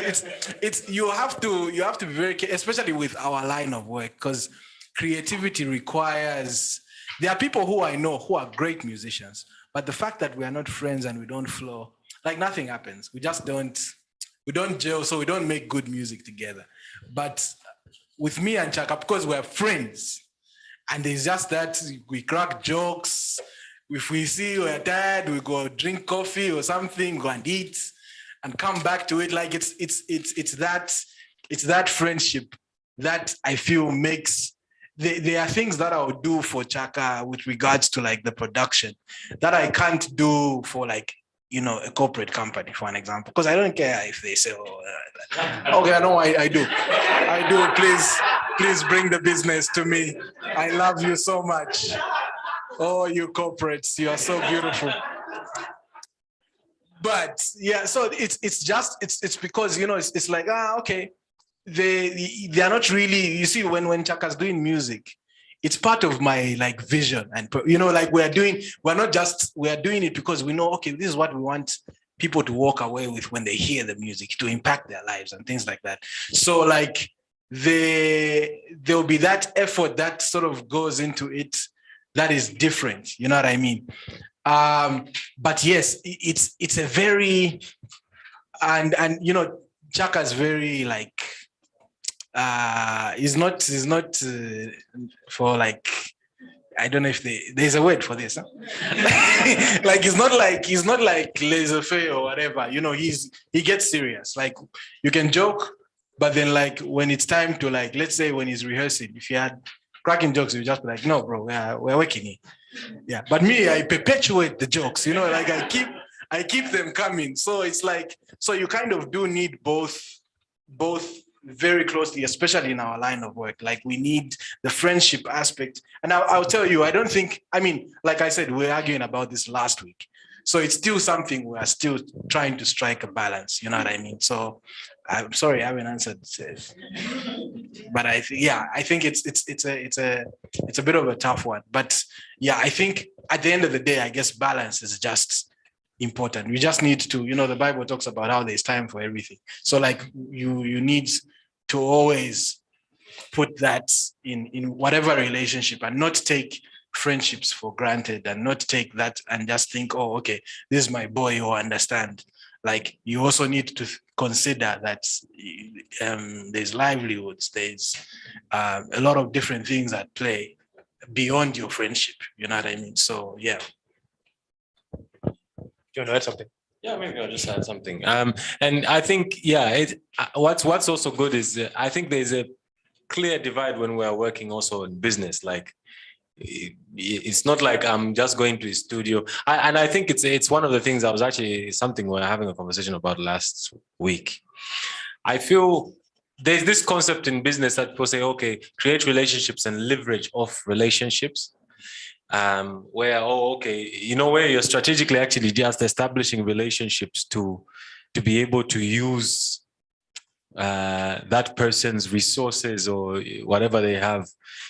it's you have to be very careful, especially with our line of work, because creativity requires, there are people who I know who are great musicians, but the fact that we are not friends and we don't flow, like nothing happens. We don't gel, so we don't make good music together. But with me and Chaka, because we're friends, and it's just that we crack jokes. If we see we're tired, we go drink coffee or something, go and eat, and come back to it. Like it's that friendship that I feel makes. There are things that I would do for Chaka with regards to like the production that I can't do for like, you know, a corporate company, for an example, because I don't care if they say, okay, I know I do. Please bring the business to me. I love you so much. Oh, you corporates, you are so beautiful. But yeah, so it's because, you know, it's like, okay, they are not really, you see, when Chaka's doing music, it's part of my like vision, and you know, like we are doing it because we know, okay, this is what we want people to walk away with when they hear the music, to impact their lives and things like that. So like there'll be that effort that sort of goes into it that is different, you know what I mean? But yes, it's a very, and you know, Chaka's very like, is not for like, I don't know if there's a word for this, huh? Like he's not like laissez-faire or whatever, you know. He gets serious. Like you can joke, but then like when it's time to, like, let's say when he's rehearsing, if you had cracking jokes, you just be like, no bro, we're working here. Yeah, but me, I perpetuate the jokes, you know, like I keep them coming. So it's like, so you kind of do need both very closely, especially in our line of work. Like we need the friendship aspect. And I'll tell you, I don't think, I mean, like I said, we were arguing about this last week. So it's still something we are still trying to strike a balance, you know what I mean? So I'm sorry I haven't answered, but I think it's a bit of a tough one. But yeah, I think at the end of the day, I guess balance is just important. We just need to, you know, the Bible talks about how there's time for everything. So like you need to always put that in whatever relationship, and not take friendships for granted, and not take that and just think, oh, okay, this is my boy who understand. Like you also need to consider that there's livelihoods, there's a lot of different things at play beyond your friendship, you know what I mean? So yeah. Do you want to add something? Yeah, maybe I'll just add something. And I think, yeah, what's also good is I think there's a clear divide when we are working also in business. Like it's not like I'm just going to the studio. And I think it's one of the things something we were having a conversation about last week. I feel there's this concept in business that people say, okay, create relationships and leverage off relationships. Where, where you're strategically actually just establishing relationships to be able to use that person's resources or whatever they have,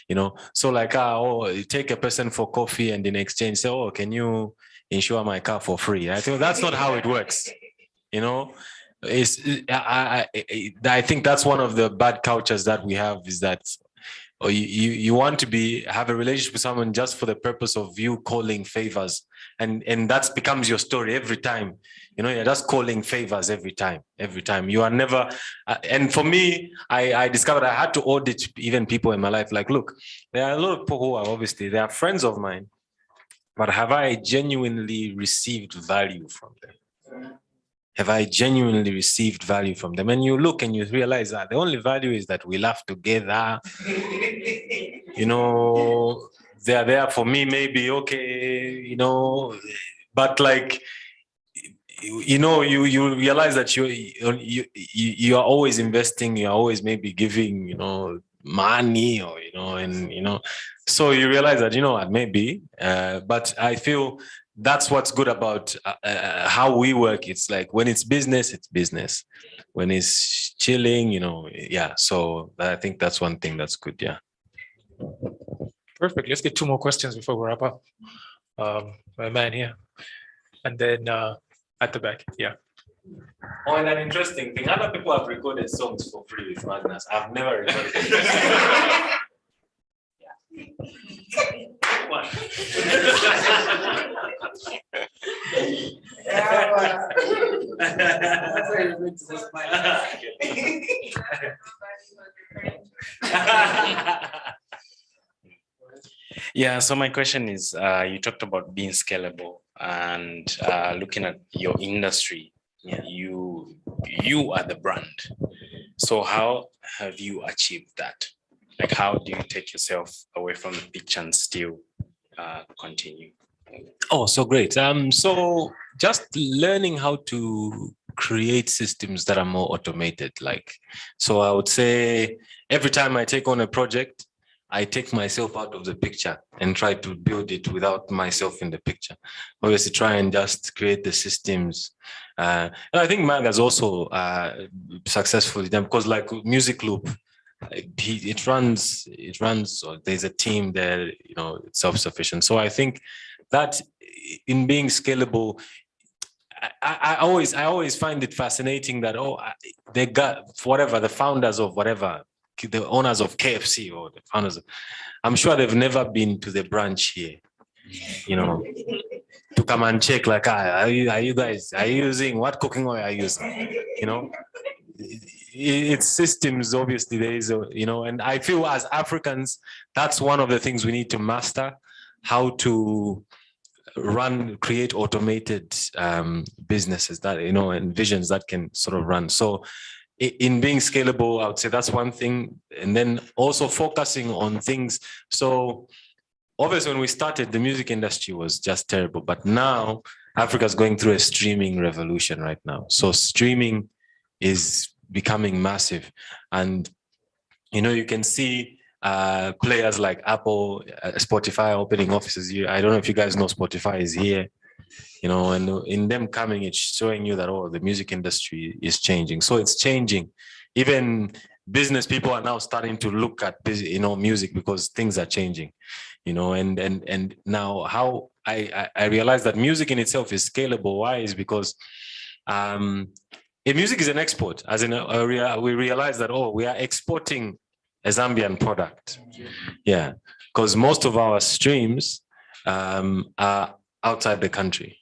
you know. So like, you take a person for coffee and in exchange say, oh, can you insure my car for free? I think that's not how it works, you know. I think that's one of the bad cultures that we have, is that or you want to have a relationship with someone just for the purpose of you calling favors, and that becomes your story every time. You know, you're just calling favors every time. You are never. And for me, I discovered I had to audit even people in my life. Like, look, there are a lot of people who are obviously they are friends of mine, but have I genuinely received value from them? Have I genuinely received value from them? And you look and you realize that the only value is that we laugh together. You know, they are there for me, maybe, okay, you know, but like, you know, you realize that you are always investing, you're always maybe giving, you know, money, or, you know, and, you know, so you realize that, you know what, maybe, but I feel that's what's good about how we work. It's like when it's business. When it's chilling, you know, yeah. So I think that's one thing that's good, yeah. Perfect. Let's get 2 more questions before we wrap up. My man here, and then at the back, yeah. Oh, and an interesting thing, other people have recorded songs for free with Magnus. I've never recorded it. Yeah, so my question is, you talked about being scalable and looking at your industry. Yeah. You are the brand. So how have you achieved that? Like, how do you take yourself away from the picture and still continue? Oh, so great. So just learning how to create systems that are more automated. Like, so I would say every time I take on a project, I take myself out of the picture and try to build it without myself in the picture. Obviously, try and just create the systems. And I think Mag has also successfully done, because like Music Loop, it runs, or there's a team there, you know, it's self-sufficient. So I think that in being scalable, I always find it fascinating that, they got whatever, the founders of whatever, the owners of KFC or the founders, I'm sure they've never been to the branch here, you know, to come and check like, are you guys, are you using, what cooking oil are you using? You know, it's systems, obviously there is, you know, and I feel as Africans, that's one of the things we need to master, how to create automated businesses that, you know, and visions that can sort of run. So in being scalable, I would say that's one thing. And then also focusing on things. So obviously when we started, the music industry was just terrible, but now Africa's going through a streaming revolution right now. So streaming is becoming massive. And, you know, you can see players like Apple, Spotify opening offices here. I don't know if you guys know Spotify is here, you know, and in them coming, it's showing you that, the music industry is changing. So it's changing. Even business people are now starting to look at, you know, music, because things are changing, you know, and now how I realize that music in itself is scalable. Why? Is because music is an export, as in we realize that, we are exporting a Zambian product. Yeah, because most of our streams are outside the country.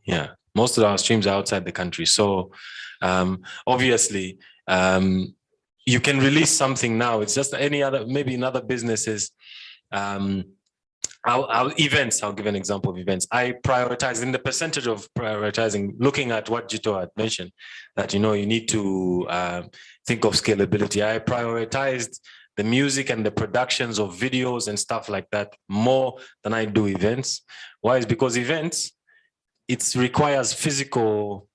Yeah, most of our streams are outside the country. So obviously, you can release something now. It's just maybe in other businesses. Our events, I'll give an example of events. I prioritize in the percentage of prioritizing, looking at what Jito had mentioned, that, you know, you need to think of scalability. I prioritized the music and the productions of videos and stuff like that more than I do events. Why? Is because events, it requires physical,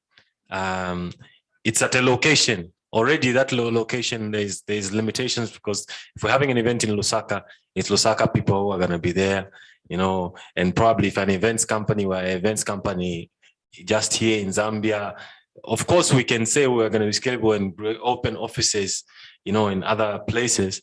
it's at a location. Already that location, there's limitations, because if we're having an event in Lusaka, it's Lusaka people who are going to be there, you know, and probably if an events company just here in Zambia, of course we can say we're going to be scalable and open offices, you know, in other places.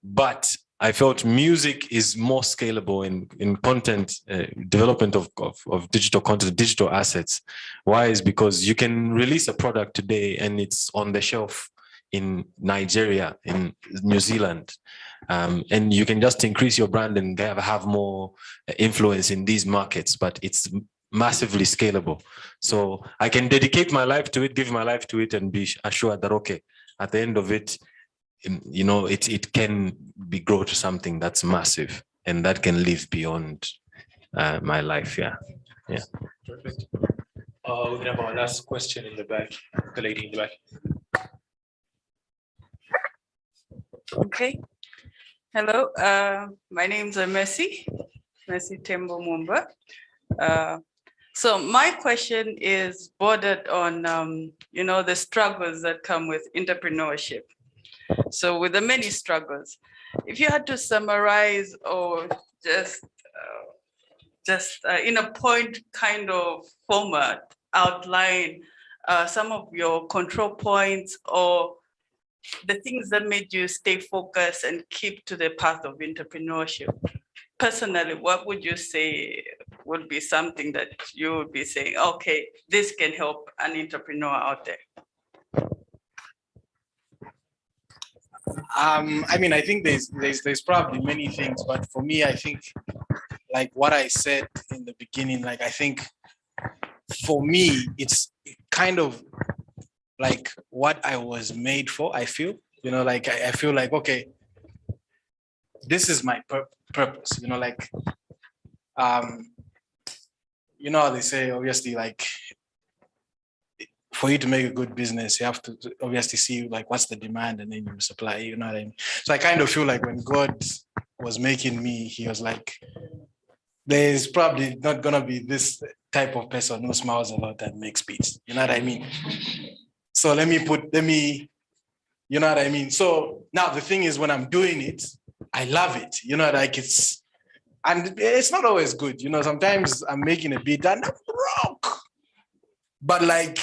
But I felt music is more scalable in content development of digital content, digital assets. Why? Is because you can release a product today and it's on the shelf in Nigeria, in New Zealand, and you can just increase your brand and have more influence in these markets, but it's massively scalable. So I can dedicate my life to it, give my life to it, and be assured that, okay, at the end of it, you know, it can grow to something that's massive and that can live beyond my life. Yeah. Perfect. We have our last question in the back, the lady in the back. Okay. Hello, my name's Messi Tembo Mumba. So my question is bordered on, you know, the struggles that come with entrepreneurship. So with the many struggles, if you had to summarize or just in a point kind of format, outline some of your control points or the things that made you stay focused and keep to the path of entrepreneurship. Personally, what would you say would be something that you would be saying, okay, this can help an entrepreneur out there? I mean, I think there's probably many things, but for me, I think like what I said in the beginning, like I think for me, it's kind of like what I was made for. I feel, like I feel like, okay, this is my purpose, like, how they say, obviously, like, for you to make a good business, you have to obviously see like what's the demand and then you supply, you know what I mean? So I kind of feel like when God was making me, he was like, there's probably not gonna be this type of person who smiles a lot and makes beats, you know what I mean? So let me, you know what I mean? So now the thing is when I'm doing it, I love it, like and it's not always good, sometimes I'm making a beat and I'm broke, but like,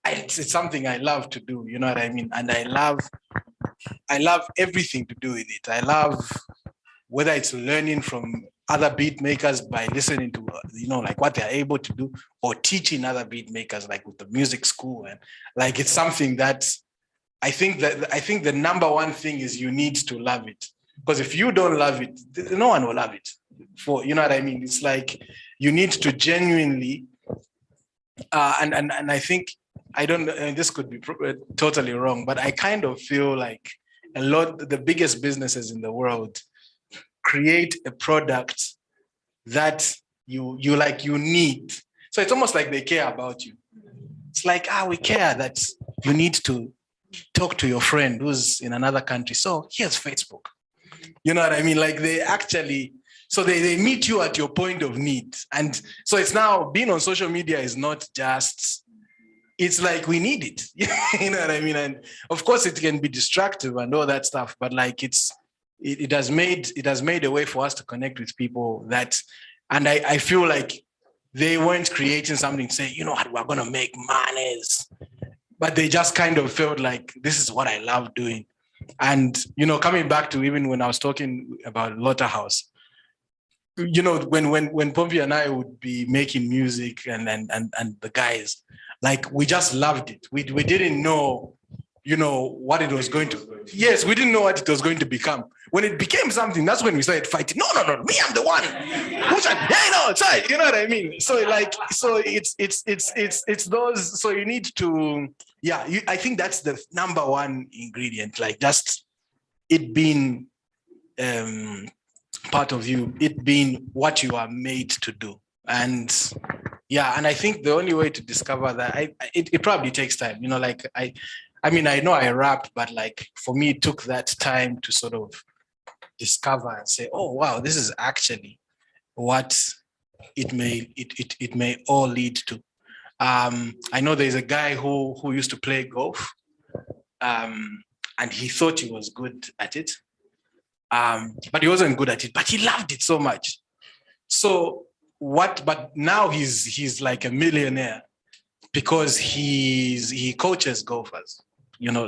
it's something I love to do, you know what I mean? And I love everything to do with it. I love whether it's learning from other beat makers by listening to, like what they're able to do, or teaching other beat makers, like with the music school. And like, it's something that I think the number one thing is you need to love it. Because if you don't love it, no one will love it. You know what I mean? It's like, you need to genuinely, and I think, I don't know, this could be totally wrong, but I kind of feel like the biggest businesses in the world create a product that you need. So it's almost like they care about you. It's like, we care that you need to talk to your friend who's in another country. So here's Facebook. You know what I mean? Like they actually, so they meet you at your point of need. And so it's now, being on social media is not just, it's like we need it. You know what I mean? And of course it can be destructive and all that stuff, but like it has made a way for us to connect with people that, and I feel like they weren't creating something to say, you know what, we're gonna make monies, but they just kind of felt like this is what I love doing. And coming back to even when I was talking about Lotta House, when Pompi and I would be making music and the guys, like we just loved it. We didn't know, what it was going to. Yes, we didn't know what it was going to become. When it became something, that's when we started fighting. No, me, I'm the one. Who's that? Hey, no, it's right. You know what I mean? So it's those. So you need to, I think that's the number one ingredient. Like just it being part of you, it being what you are made to do. And and I think the only way to discover that, it probably takes time, like I mean, I know I rap, but like for me, it took that time to sort of discover and say, oh, wow, this is actually what it may all lead to. I know there's a guy who used to play golf, and he thought he was good at it, but he wasn't good at it, but he loved it so much. So but now he's like a millionaire because he coaches golfers,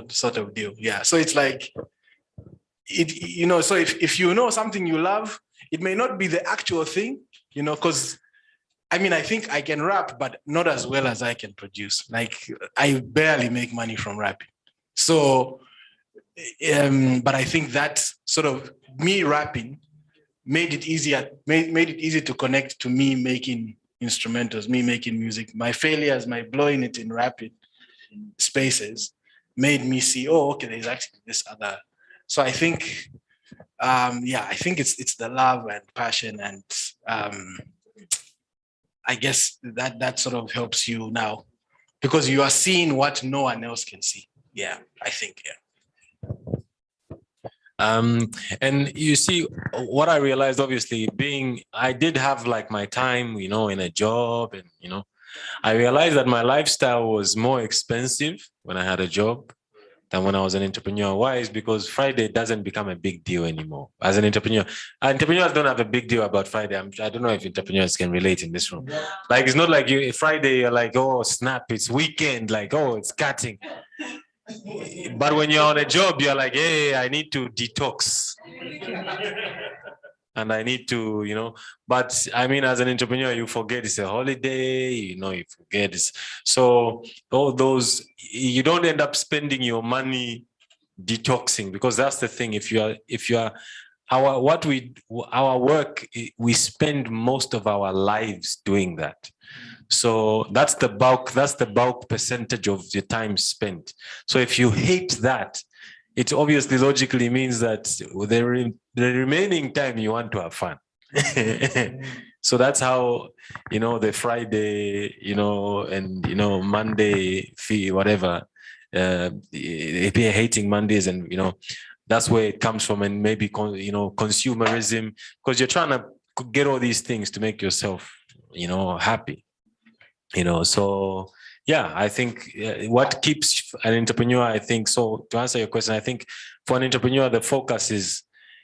sort of deal. Yeah. So it's like, so if you know something you love, it may not be the actual thing, because I mean, I think I can rap, but not as well as I can produce. Like I barely make money from rapping. So, but I think that sort of me rapping made it easy to connect to me making instrumentals, me making music. My failures, my blowing it in rapid spaces made me see, oh, okay, there's actually this other. So I think, I think it's the love and passion, and I guess that sort of helps you now because you are seeing what no one else can see. Yeah, I think, yeah. And you see what I realized, obviously, I did have like my time, in a job, and I realized that my lifestyle was more expensive when I had a job than when I was an entrepreneur. Why? Is because Friday doesn't become a big deal anymore. As an entrepreneur, entrepreneurs don't have a big deal about Friday. I don't know if entrepreneurs can relate in this room. Like, it's not like Friday, you're like, oh, snap, it's weekend, like, oh, it's cutting. But when you're on a job, you're like, hey, I need to detox. And I need to, but I mean, as an entrepreneur, you forget it's a holiday, you forget it's, so all those, you don't end up spending your money detoxing, because that's the thing. If you are our work, we spend most of our lives doing that. So that's the bulk percentage of the time spent. So if you hate that, it obviously logically means that the remaining time you want to have fun. So that's how, the Friday, and, Monday, whatever, if you're hating Mondays, and, that's where it comes from. And maybe, consumerism, because you're trying to get all these things to make yourself, happy. So yeah, I think what keeps an entrepreneur, I think, so to answer your question, I think for an entrepreneur, the focus is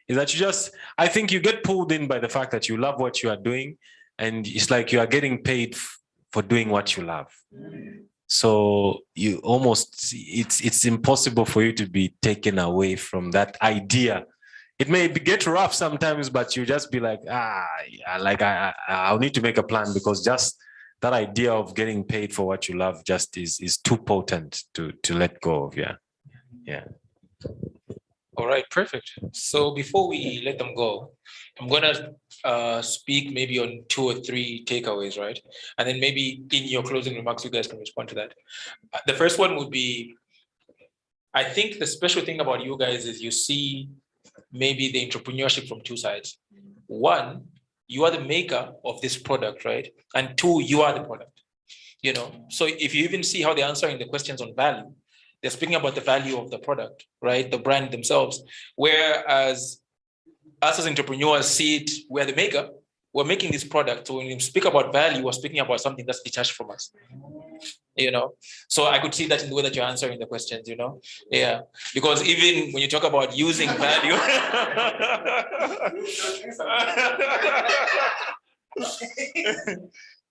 that I think you get pulled in by the fact that you love what you are doing, and it's like you are getting paid for doing what you love. So you almost, it's impossible for you to be taken away from that idea. It may get rough sometimes, but you just be like, I'll need to make a plan, because just that idea of getting paid for what you love just is too potent to let go of. Yeah. All right, perfect. So before we let them go, I'm gonna speak maybe on 2 or 3 takeaways, right? And then maybe in your closing remarks, you guys can respond to that. The first one would be, I think the special thing about you guys is you see maybe the entrepreneurship from 2 sides. One, you are the maker of this product, right? And 2, you are the product, So if you even see how they're answering the questions on value, they're speaking about the value of the product, right? The brand themselves. Whereas us as entrepreneurs see it, we're the maker, we're making this product. So when you speak about value, we're speaking about something that's detached from us. So I could see that in the way that you're answering the questions, Yeah. Because even when you talk about using value,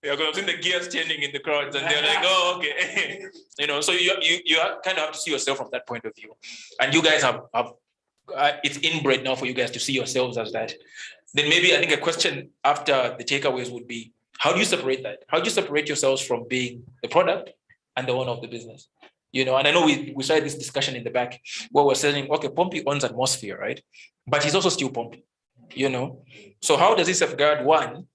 yeah, because I've seen the gears changing in the crowds, and they're like, oh, okay. So you kind of have to see yourself from that point of view. And you guys have it's inbred now for you guys to see yourselves as that. Then maybe I think a question after the takeaways would be, how do you separate that? How do you separate yourselves from being the product and the owner of the business? And I know we started this discussion in the back where we're saying, okay, Pompi owns Atmosphere, right? But he's also still Pompi, So how does he safeguard, one,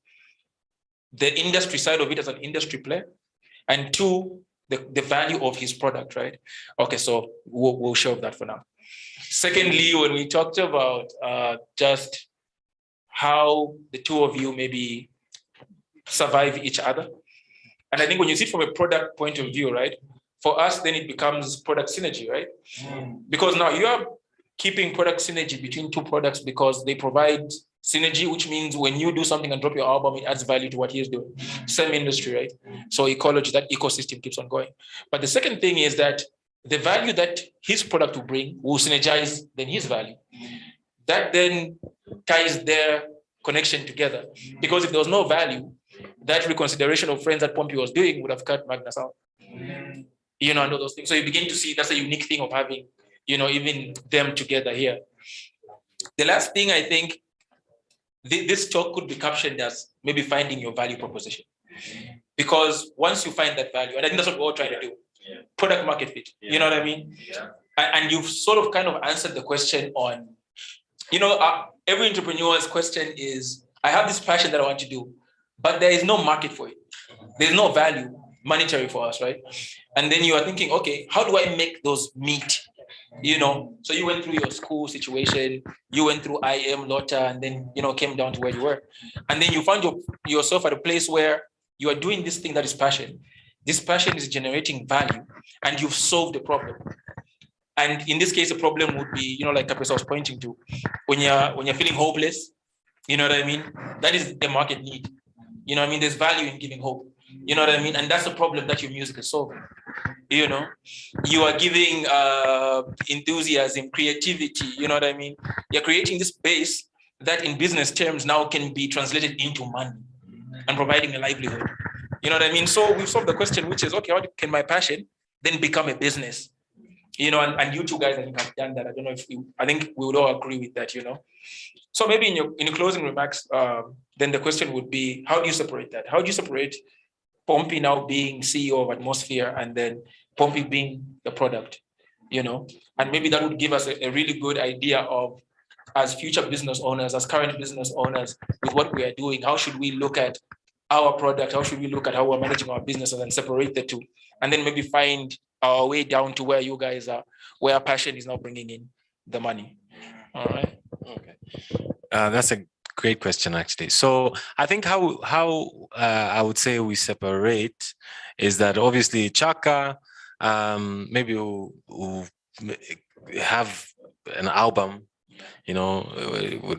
the industry side of it as an industry player, and 2, the value of his product, right? Okay, so we'll shelve that for now. Secondly, when we talked about just how the 2 of you maybe survive each other, and I think when you see it from a product point of view, right? For us, then it becomes product synergy, right? Because now you are keeping product synergy between 2 products because they provide synergy, which means when you do something and drop your album, it adds value to what he is doing. Same industry, right? So ecology, that ecosystem keeps on going. But the second thing is that the value that his product will bring will synergize then his value. That then ties their connection together. Because if there was no value, that reconsideration of friends that Pompi was doing would have cut Magnus out. And all those things. So you begin to see that's a unique thing of having, even them together here. The last thing, I think, this talk could be captioned as maybe finding your value proposition. Because once you find that value, and I think that's what we're all trying to do, product market fit, you know what I mean? Yeah. And you've sort of kind of answered the question on, every entrepreneur's question is, I have this passion that I want to do, but there is no market for it. There's no value monetary for us, right? And then you are thinking, okay, how do I make those meet? So you went through your school situation, you went through IM, LOTA, and then, came down to where you were. And then you found yourself at a place where you are doing this thing that is passion. This passion is generating value, and you've solved the problem. And in this case, the problem would be, like Kapesa was pointing to, when you're feeling hopeless, you know what I mean? That is the market need. There's value in giving hope. You know what I mean? And that's the problem that your music is solving. You are giving enthusiasm, creativity, you know what I mean? You're creating this base that in business terms now can be translated into money and providing a livelihood. You know what I mean? So we've solved the question, which is, okay, how can my passion then become a business? And you 2 guys, I think, have done that. I don't know if I think we would all agree with that, So maybe in your closing remarks, then the question would be, how do you separate that? How do you separate Pompi now being CEO of Atmosphere and then Pompi being the product? and maybe that would give us a really good idea of, as future business owners, as current business owners, with what we are doing, how should we look at our product? How should we look at how we're managing our businesses and separate the two? And then maybe find our way down to where you guys are, where passion is now bringing in the money. All right. Okay. That's a great question, actually. So I think how I would say we separate is that obviously Chaka, maybe we'll have an album,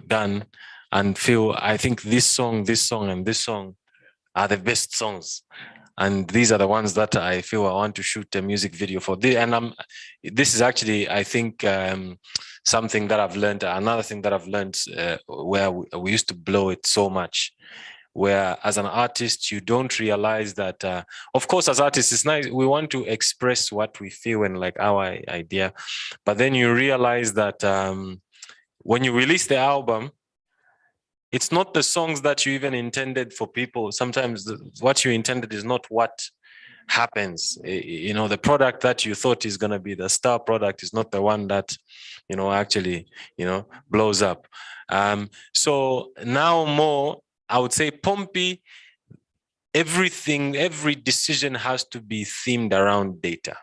done, and feel I think this song, and this song are the best songs. And these are the ones that I feel I want to shoot a music video for. And this is actually, I think, something that I've learned. Another thing that I've learned where we used to blow it so much, where as an artist, you don't realize that, of course, as artists, it's nice. We want to express what we feel and like our idea. But then you realize that when you release the album, it's not the songs that you even intended for people. Sometimes what you intended is not what happens. The product that you thought is going to be the star product is not the one that, actually, blows up. So now more, I would say Pompi, every decision has to be themed around data.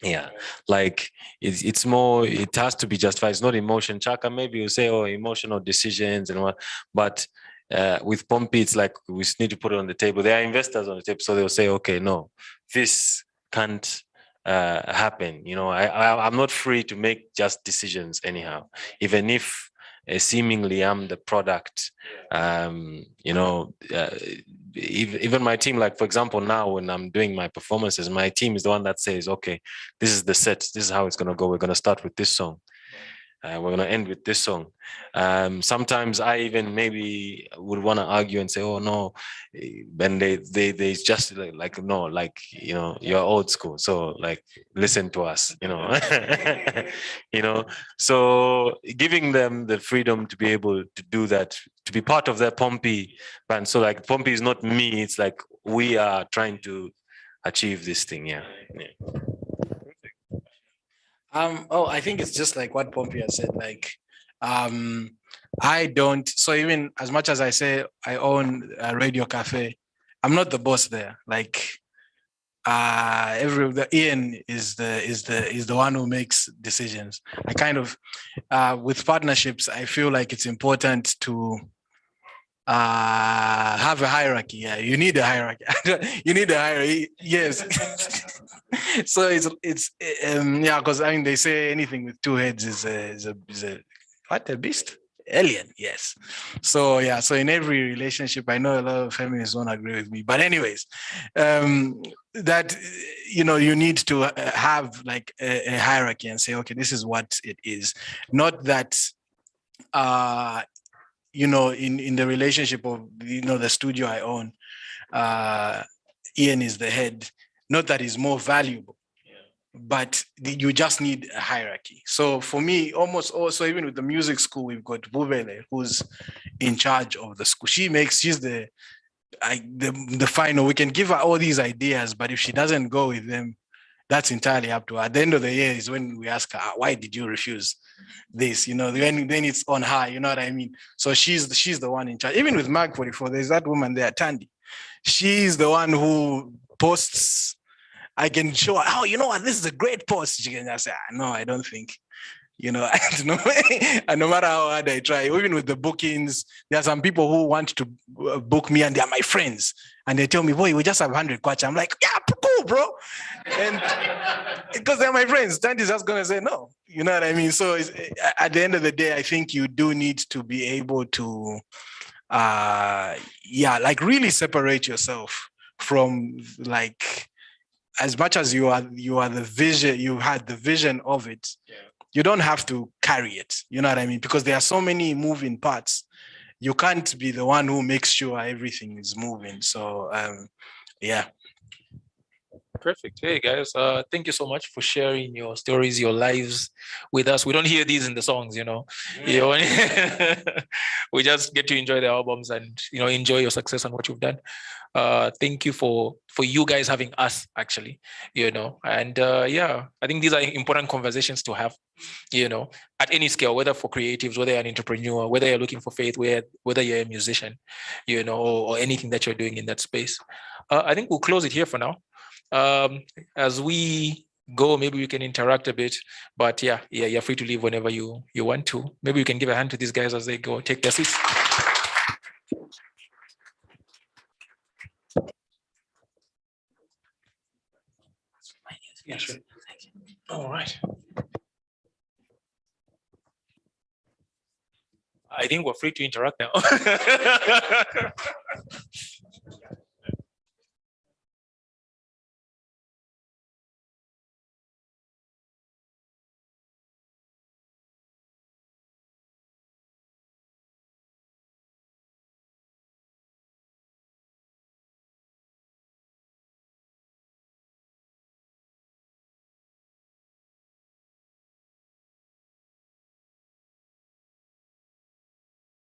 Yeah, like it's more, it has to be justified. It's not emotion. Chaka, maybe you say, oh, emotional decisions and what, but with Pompi, it's like we need to put it on the table. There are investors on the table, so they'll say, okay, no, this can't happen. I'm not free to make just decisions anyhow, even if seemingly I'm the product. Even my team, like for example, now when I'm doing my performances, my team is the one that says, okay, this is the set, this is how it's going to go. We're going to start with this song. We're going to end with this song. Sometimes I even maybe would want to argue and say, oh no, then they just like no, like, you're old school. So like, listen to us, so giving them the freedom to be able to do that, to be part of their Pompi band. So like Pompi is not me. It's like, we are trying to achieve this thing. Yeah. I think it's just like what Pompi has said. Like, I don't. So even as much as I say I own a radio cafe, I'm not the boss there. Like, Ian is the one who makes decisions. I kind of, with partnerships, I feel like it's important to have a hierarchy. Yeah, you need a hierarchy. You need a hierarchy. Yes. So it's yeah, because I mean they say anything with two heads is a what, a beast? Alien, yes. So yeah, so in every relationship, I know a lot of feminists won't agree with me, but anyways, that you need to have like a hierarchy and say, okay, this is what it is. Not that in the relationship of the studio I own, Ian is the head. Not that he's more valuable, but you just need a hierarchy. So for me, almost also even with the music school, we've got Bubele, who's in charge of the school. She's the final. We can give her all these ideas, but if she doesn't go with them, that's entirely up to her. At the end of the year is when we ask her, why did you refuse this? Then it's on her, you know what I mean? So she's the one in charge. Even with Mag44, there's that woman there, Tandy. She's the one who posts. I can show her, oh, you know what, this is a great post. She can just say, no, I don't think, and no matter how hard I try, even with the bookings, there are some people who want to book me and they're my friends. And they tell me, boy, we just have 100 kwacha. I'm like, yeah, cool, bro. And because they're my friends, Tandy's just going to say no. You know what I mean? So at the end of the day, I think you do need to be able to, like really separate yourself from like, as much as you are the vision, you had the vision of it, you don't have to carry it. You know what I mean? Because there are so many moving parts. You can't be the one who makes sure everything is moving. So, yeah. Perfect. Hey guys, thank you so much for sharing your stories, your lives with us. We don't hear these in the songs, you know. We just get to enjoy the albums and enjoy your success and what you've done. Thank you for you guys having us actually, and yeah, I think these are important conversations to have, at any scale, whether for creatives, whether you're an entrepreneur, whether you're looking for faith, whether you're a musician, or anything that you're doing in that space. I think we'll close it here for now. As we go, maybe we can interact a bit, but yeah, you're free to leave whenever you want to. Maybe we can give a hand to these guys as they go take their seats. Yeah, sure. All right. I think we're free to interact now.